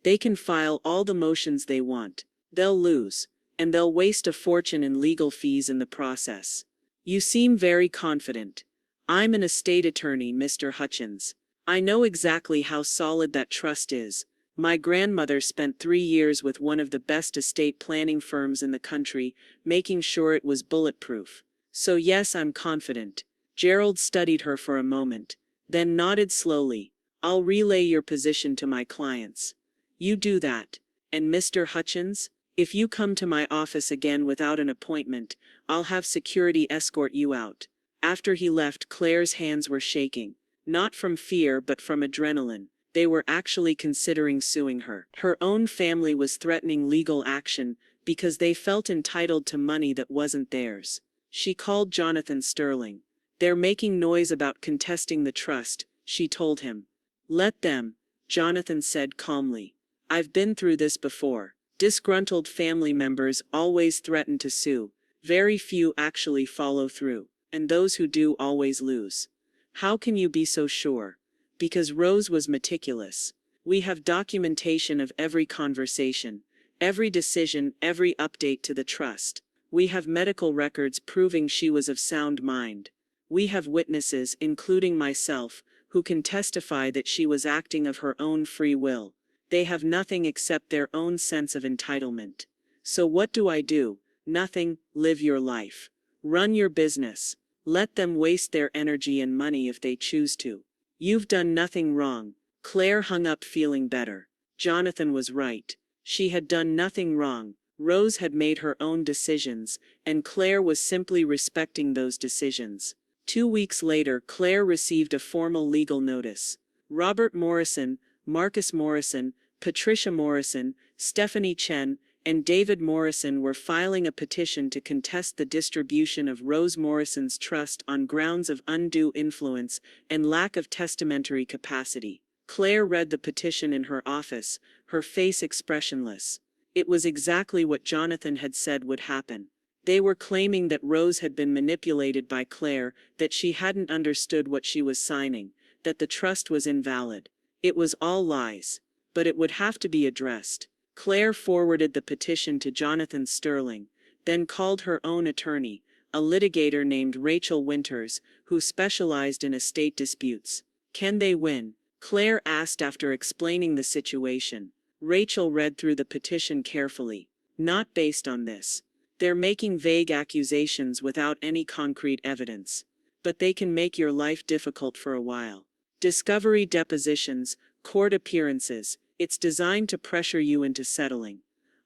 They can file all the motions they want. They'll lose, and they'll waste a fortune in legal fees in the process. You seem very confident. I'm an estate attorney, Mr. Hutchins. I know exactly how solid that trust is. My grandmother spent 3 years with one of the best estate planning firms in the country, making sure it was bulletproof. So yes, I'm confident." Gerald studied her for a moment, then nodded slowly. "I'll relay your position to my clients. You do that. And Mr. Hutchins, if you come to my office again without an appointment, I'll have security escort you out." After he left, Claire's hands were shaking, not from fear but from adrenaline. They were actually considering suing her. Her own family was threatening legal action because they felt entitled to money that wasn't theirs. She called Jonathan Sterling. "They're making noise about contesting the trust," she told him. "Let them," Jonathan said calmly. "I've been through this before. Disgruntled family members always threaten to sue. Very few actually follow through. And those who do always lose." "How can you be so sure?" "Because Rose was meticulous. We have documentation of every conversation, every decision, every update to the trust. We have medical records proving she was of sound mind. We have witnesses, including myself, who can testify that she was acting of her own free will. They have nothing except their own sense of entitlement. So what do I do? Nothing. Live your life. Run your business. Let them waste their energy and money if they choose to. You've done nothing wrong." Claire hung up feeling better. Jonathan was right. She had done nothing wrong. Rose had made her own decisions, and Claire was simply respecting those decisions. 2 weeks later, Claire received a formal legal notice. Robert Morrison, Marcus Morrison, Patricia Morrison, Stephanie Chen, and David Morrison were filing a petition to contest the distribution of Rose Morrison's trust on grounds of undue influence and lack of testamentary capacity. Claire read the petition in her office, her face expressionless. It was exactly what Jonathan had said would happen. They were claiming that Rose had been manipulated by Claire, that she hadn't understood what she was signing, that the trust was invalid. It was all lies. But it would have to be addressed. Claire forwarded the petition to Jonathan Sterling, then called her own attorney, a litigator named Rachel Winters, who specialized in estate disputes. Can they win? Claire asked after explaining the situation. Rachel read through the petition carefully. Not based on this. They're making vague accusations without any concrete evidence. But they can make your life difficult for a while. Discovery depositions, court appearances. It's designed to pressure you into settling.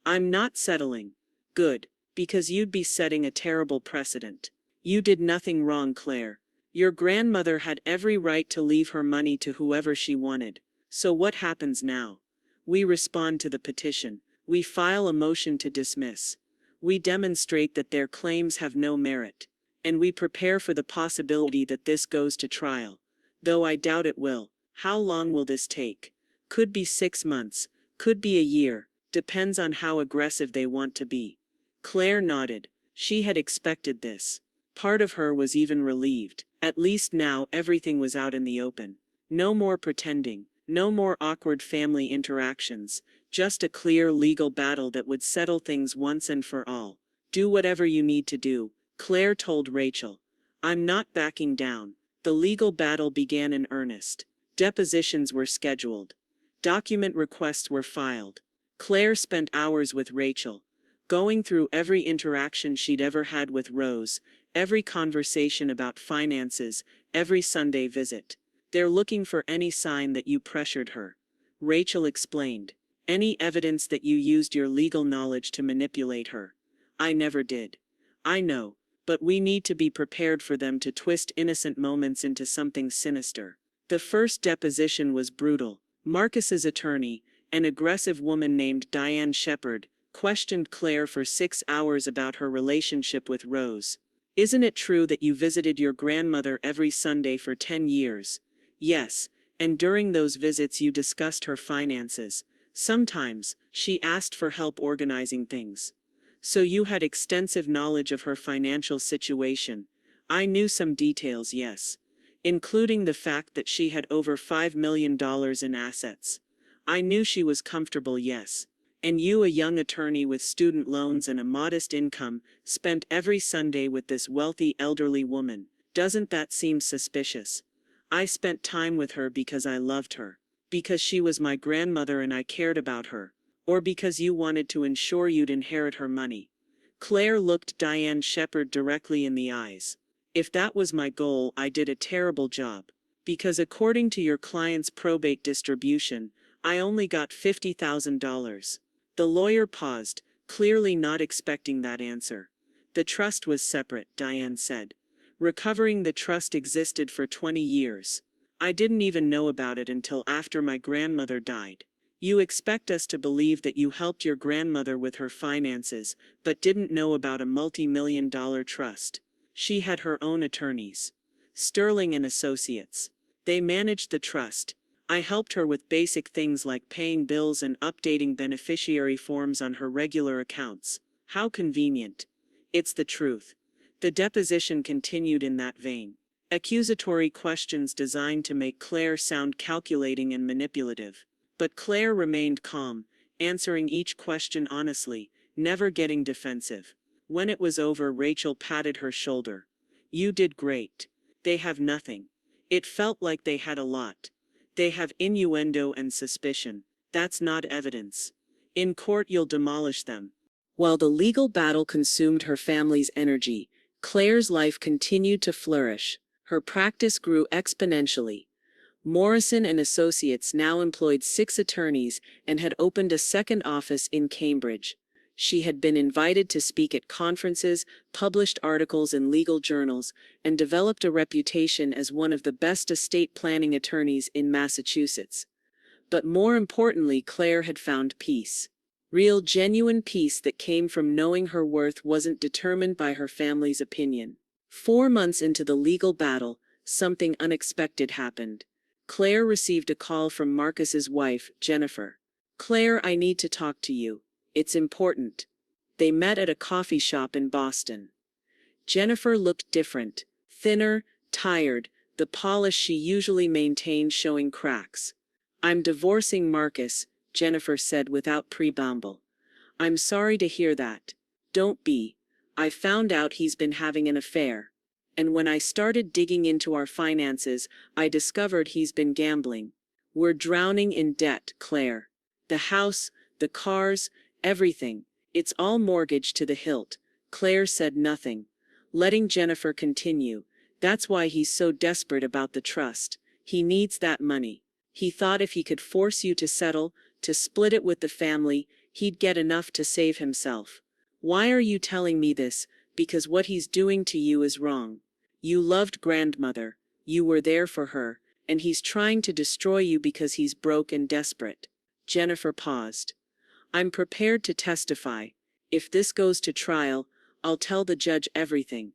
I'm not settling. Good. Because you'd be setting a terrible precedent. You did nothing wrong, Claire. Your grandmother had every right to leave her money to whoever she wanted. So what happens now? We respond to the petition. We file a motion to dismiss. We demonstrate that their claims have no merit. And we prepare for the possibility that this goes to trial. Though I doubt it will. How long will this take? Could be 6 months. Could be a year. Depends on how aggressive they want to be. Claire nodded. She had expected this. Part of her was even relieved. At least now everything was out in the open. No more pretending. No more awkward family interactions. Just a clear legal battle that would settle things once and for all. Do whatever you need to do, Claire told Rachel. I'm not backing down. The legal battle began in earnest. Depositions were scheduled. Document requests were filed. Claire spent hours with Rachel, going through every interaction she'd ever had with Rose, every conversation about finances, every Sunday visit. They're looking for any sign that you pressured her. Rachel explained. Any evidence that you used your legal knowledge to manipulate her. I never did. I know, but we need to be prepared for them to twist innocent moments into something sinister. The first deposition was brutal. Marcus's attorney, an aggressive woman named Diane Shepherd, questioned Claire for 6 hours about her relationship with Rose. Isn't it true that you visited your grandmother every Sunday for 10 years? Yes, and during those visits you discussed her finances. Sometimes, she asked for help organizing things. So you had extensive knowledge of her financial situation. I knew some details, yes. Including the fact that she had over $5 million in assets. I knew she was comfortable, yes. And you, a young attorney with student loans and a modest income, spent every Sunday with this wealthy elderly woman. Doesn't that seem suspicious? I spent time with her because I loved her. Because she was my grandmother and I cared about her. Or because you wanted to ensure you'd inherit her money. Claire looked Diane Shepherd directly in the eyes. If that was my goal, I did a terrible job. Because according to your client's probate distribution, I only got $50,000. The lawyer paused, clearly not expecting that answer. The trust was separate, Diane said. Recovering the trust existed for 20 years. I didn't even know about it until after my grandmother died. You expect us to believe that you helped your grandmother with her finances, but didn't know about a multi-million-dollar trust. She had her own attorneys. Sterling and Associates. They managed the trust. I helped her with basic things like paying bills and updating beneficiary forms on her regular accounts. How convenient. It's the truth. The deposition continued in that vein. Accusatory questions designed to make Claire sound calculating and manipulative. But Claire remained calm, answering each question honestly, never getting defensive. When it was over, Rachel patted her shoulder. You did great. They have nothing. It felt like they had a lot. They have innuendo and suspicion. That's not evidence. In court you'll demolish them. While the legal battle consumed her family's energy, Claire's life continued to flourish. Her practice grew exponentially. Morrison and Associates now employed 6 attorneys and had opened a second office in Cambridge. She had been invited to speak at conferences, published articles in legal journals, and developed a reputation as one of the best estate planning attorneys in Massachusetts. But more importantly, Claire had found peace. Real, genuine peace that came from knowing her worth wasn't determined by her family's opinion. 4 months into the legal battle, something unexpected happened. Claire received a call from Marcus's wife, Jennifer. "Claire, I need to talk to you. It's important." They met at a coffee shop in Boston. Jennifer looked different, thinner, tired, the polish she usually maintained showing cracks. "I'm divorcing Marcus," Jennifer said without preamble. "I'm sorry to hear that." "Don't be. I found out he's been having an affair. And when I started digging into our finances, I discovered he's been gambling. We're drowning in debt, Claire. The house, the cars, everything. It's all mortgaged to the hilt." Claire said nothing, letting Jennifer continue. "That's why he's so desperate about the trust. He needs that money. He thought if he could force you to settle, to split it with the family, he'd get enough to save himself. Why are you telling me this? Because what he's doing to you is wrong. You loved grandmother, you were there for her, and he's trying to destroy you because he's broke and desperate." Jennifer paused. "I'm prepared to testify. If this goes to trial, I'll tell the judge everything."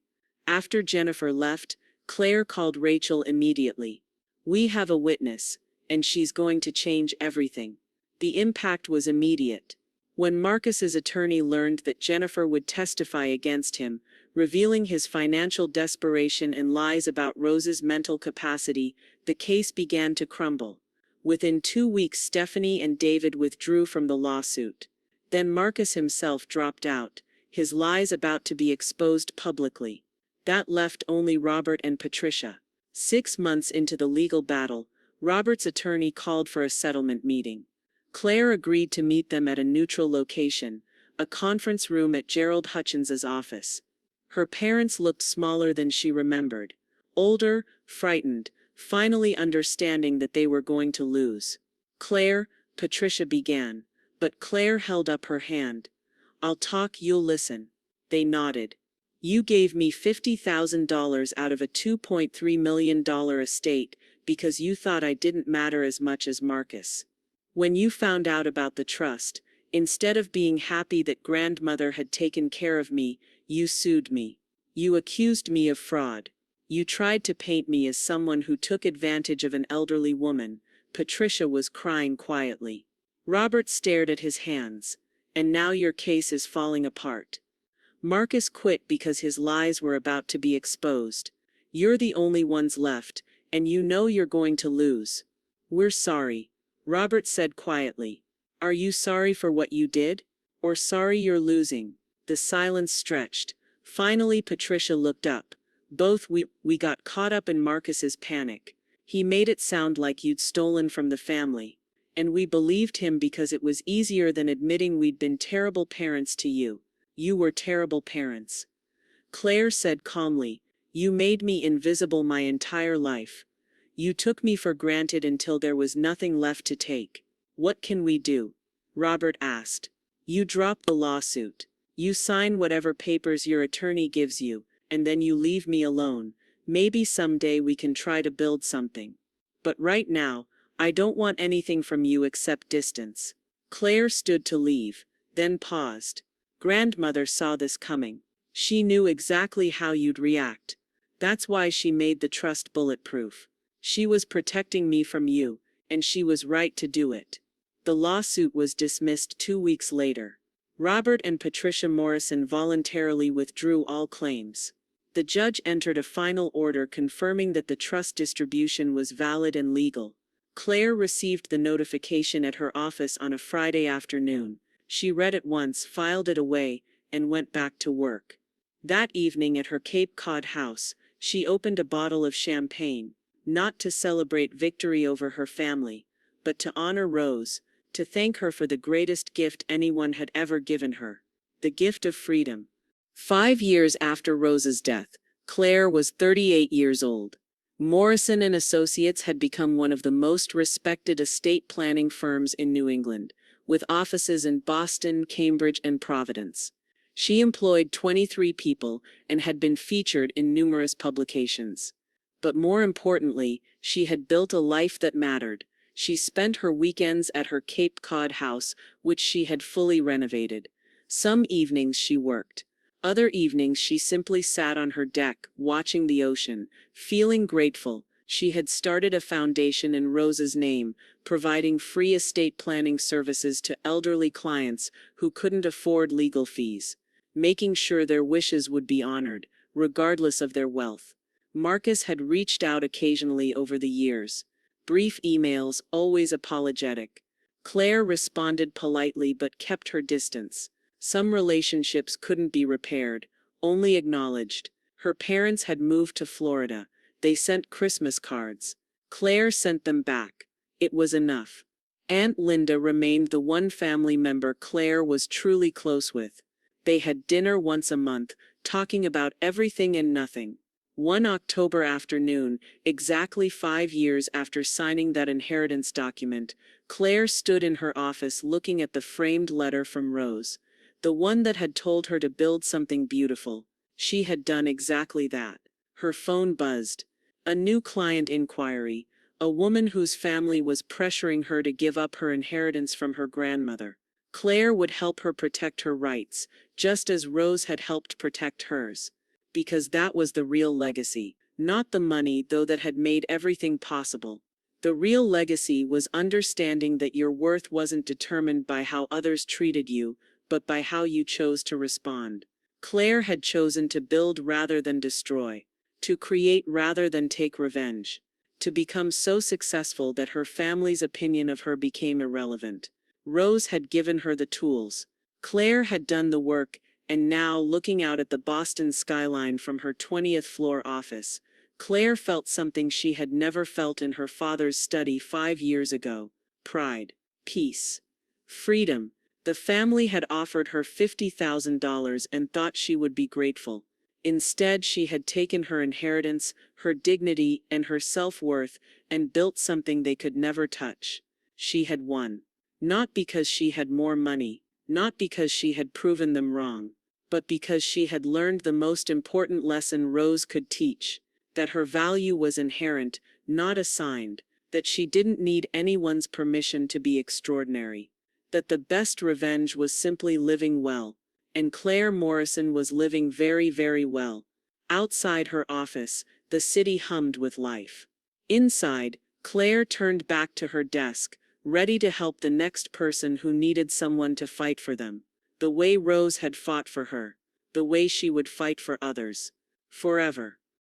After Jennifer left, Claire called Rachel immediately. "We have a witness, and she's going to change everything." The impact was immediate. When Marcus's attorney learned that Jennifer would testify against him, revealing his financial desperation and lies about Rose's mental capacity, the case began to crumble. Within 2 weeks, Stephanie and David withdrew from the lawsuit. Then Marcus himself dropped out, his lies about to be exposed publicly. That left only Robert and Patricia. 6 months into the legal battle, Robert's attorney called for a settlement meeting. Claire agreed to meet them at a neutral location, a conference room at Gerald Hutchins's office. Her parents looked smaller than she remembered. Older, frightened, finally understanding that they were going to lose. "Claire," Patricia began, but Claire held up her hand. "I'll talk, you'll listen." They nodded. "You gave me $50,000 out of a $2.3 million estate because you thought I didn't matter as much as Marcus. When you found out about the trust, instead of being happy that grandmother had taken care of me, you sued me. You accused me of fraud. You tried to paint me as someone who took advantage of an elderly woman." Patricia was crying quietly. Robert stared at his hands. "And now your case is falling apart. Marcus quit because his lies were about to be exposed. You're the only ones left, and you know you're going to lose." "We're sorry," Robert said quietly. "Are you sorry for what you did? Or sorry you're losing?" The silence stretched. Finally Patricia looked up. "Both. We got caught up in Marcus's panic. He made it sound like you'd stolen from the family. And we believed him because it was easier than admitting we'd been terrible parents to you. You were terrible parents." Claire said calmly, "You made me invisible my entire life. You took me for granted until there was nothing left to take." "What can we do?" Robert asked. "You drop the lawsuit. You sign whatever papers your attorney gives you, and then you leave me alone. Maybe someday we can try to build something. But right now, I don't want anything from you except distance." Claire stood to leave, then paused. "Grandmother saw this coming. She knew exactly how you'd react. That's why she made the trust bulletproof. She was protecting me from you, and she was right to do it." The lawsuit was dismissed 2 weeks later. Robert and Patricia Morrison voluntarily withdrew all claims. The judge entered a final order confirming that the trust distribution was valid and legal. Claire received the notification at her office on a Friday afternoon. She read it once, filed it away, and went back to work. That evening at her Cape Cod house, she opened a bottle of champagne, not to celebrate victory over her family, but to honor Rose, to thank her for the greatest gift anyone had ever given her, the gift of freedom. 5 years after Rose's death, Claire was 38 years old. Morrison and Associates had become one of the most respected estate planning firms in New England, with offices in Boston, Cambridge, and Providence. She employed 23 people and had been featured in numerous publications. But more importantly, she had built a life that mattered. She spent her weekends at her Cape Cod house, which she had fully renovated. Some evenings she worked. Other evenings she simply sat on her deck, watching the ocean, feeling grateful, She had started a foundation in Rose's name, providing free estate planning services to elderly clients who couldn't afford legal fees, making sure their wishes would be honored, regardless of their wealth. Marcus had reached out occasionally over the years. Brief emails, always apologetic. Claire responded politely but kept her distance. Some relationships couldn't be repaired, only acknowledged. Her parents had moved to Florida. They sent Christmas cards. Claire sent them back. It was enough. Aunt Linda remained the one family member Claire was truly close with. They had dinner once a month, talking about everything and nothing. One October afternoon, exactly 5 years after signing that inheritance document, Claire stood in her office looking at the framed letter from Rose. The one that had told her to build something beautiful. She had done exactly that. Her phone buzzed. A new client inquiry. A woman whose family was pressuring her to give up her inheritance from her grandmother. Claire would help her protect her rights, just as Rose had helped protect hers. Because that was the real legacy, not the money, though, that had made everything possible. The real legacy was understanding that your worth wasn't determined by how others treated you, but by how you chose to respond. Claire had chosen to build rather than destroy, to create rather than take revenge, to become so successful that her family's opinion of her became irrelevant. Rose had given her the tools. Claire had done the work, and now, looking out at the Boston skyline from her 20th floor office, Claire felt something she had never felt in her father's study 5 years ago: pride, peace, freedom. The family had offered her $50,000 and thought she would be grateful. Instead, she had taken her inheritance, her dignity, and her self-worth, and built something they could never touch. She had won. Not because she had more money, not because she had proven them wrong, but because she had learned the most important lesson Rose could teach: that her value was inherent, not assigned, that she didn't need anyone's permission to be extraordinary, that the best revenge was simply living well. And Claire Morrison was living very, very well. Outside her office, the city hummed with life. Inside, Claire turned back to her desk, ready to help the next person who needed someone to fight for them. The way Rose had fought for her. The way she would fight for others. Forever.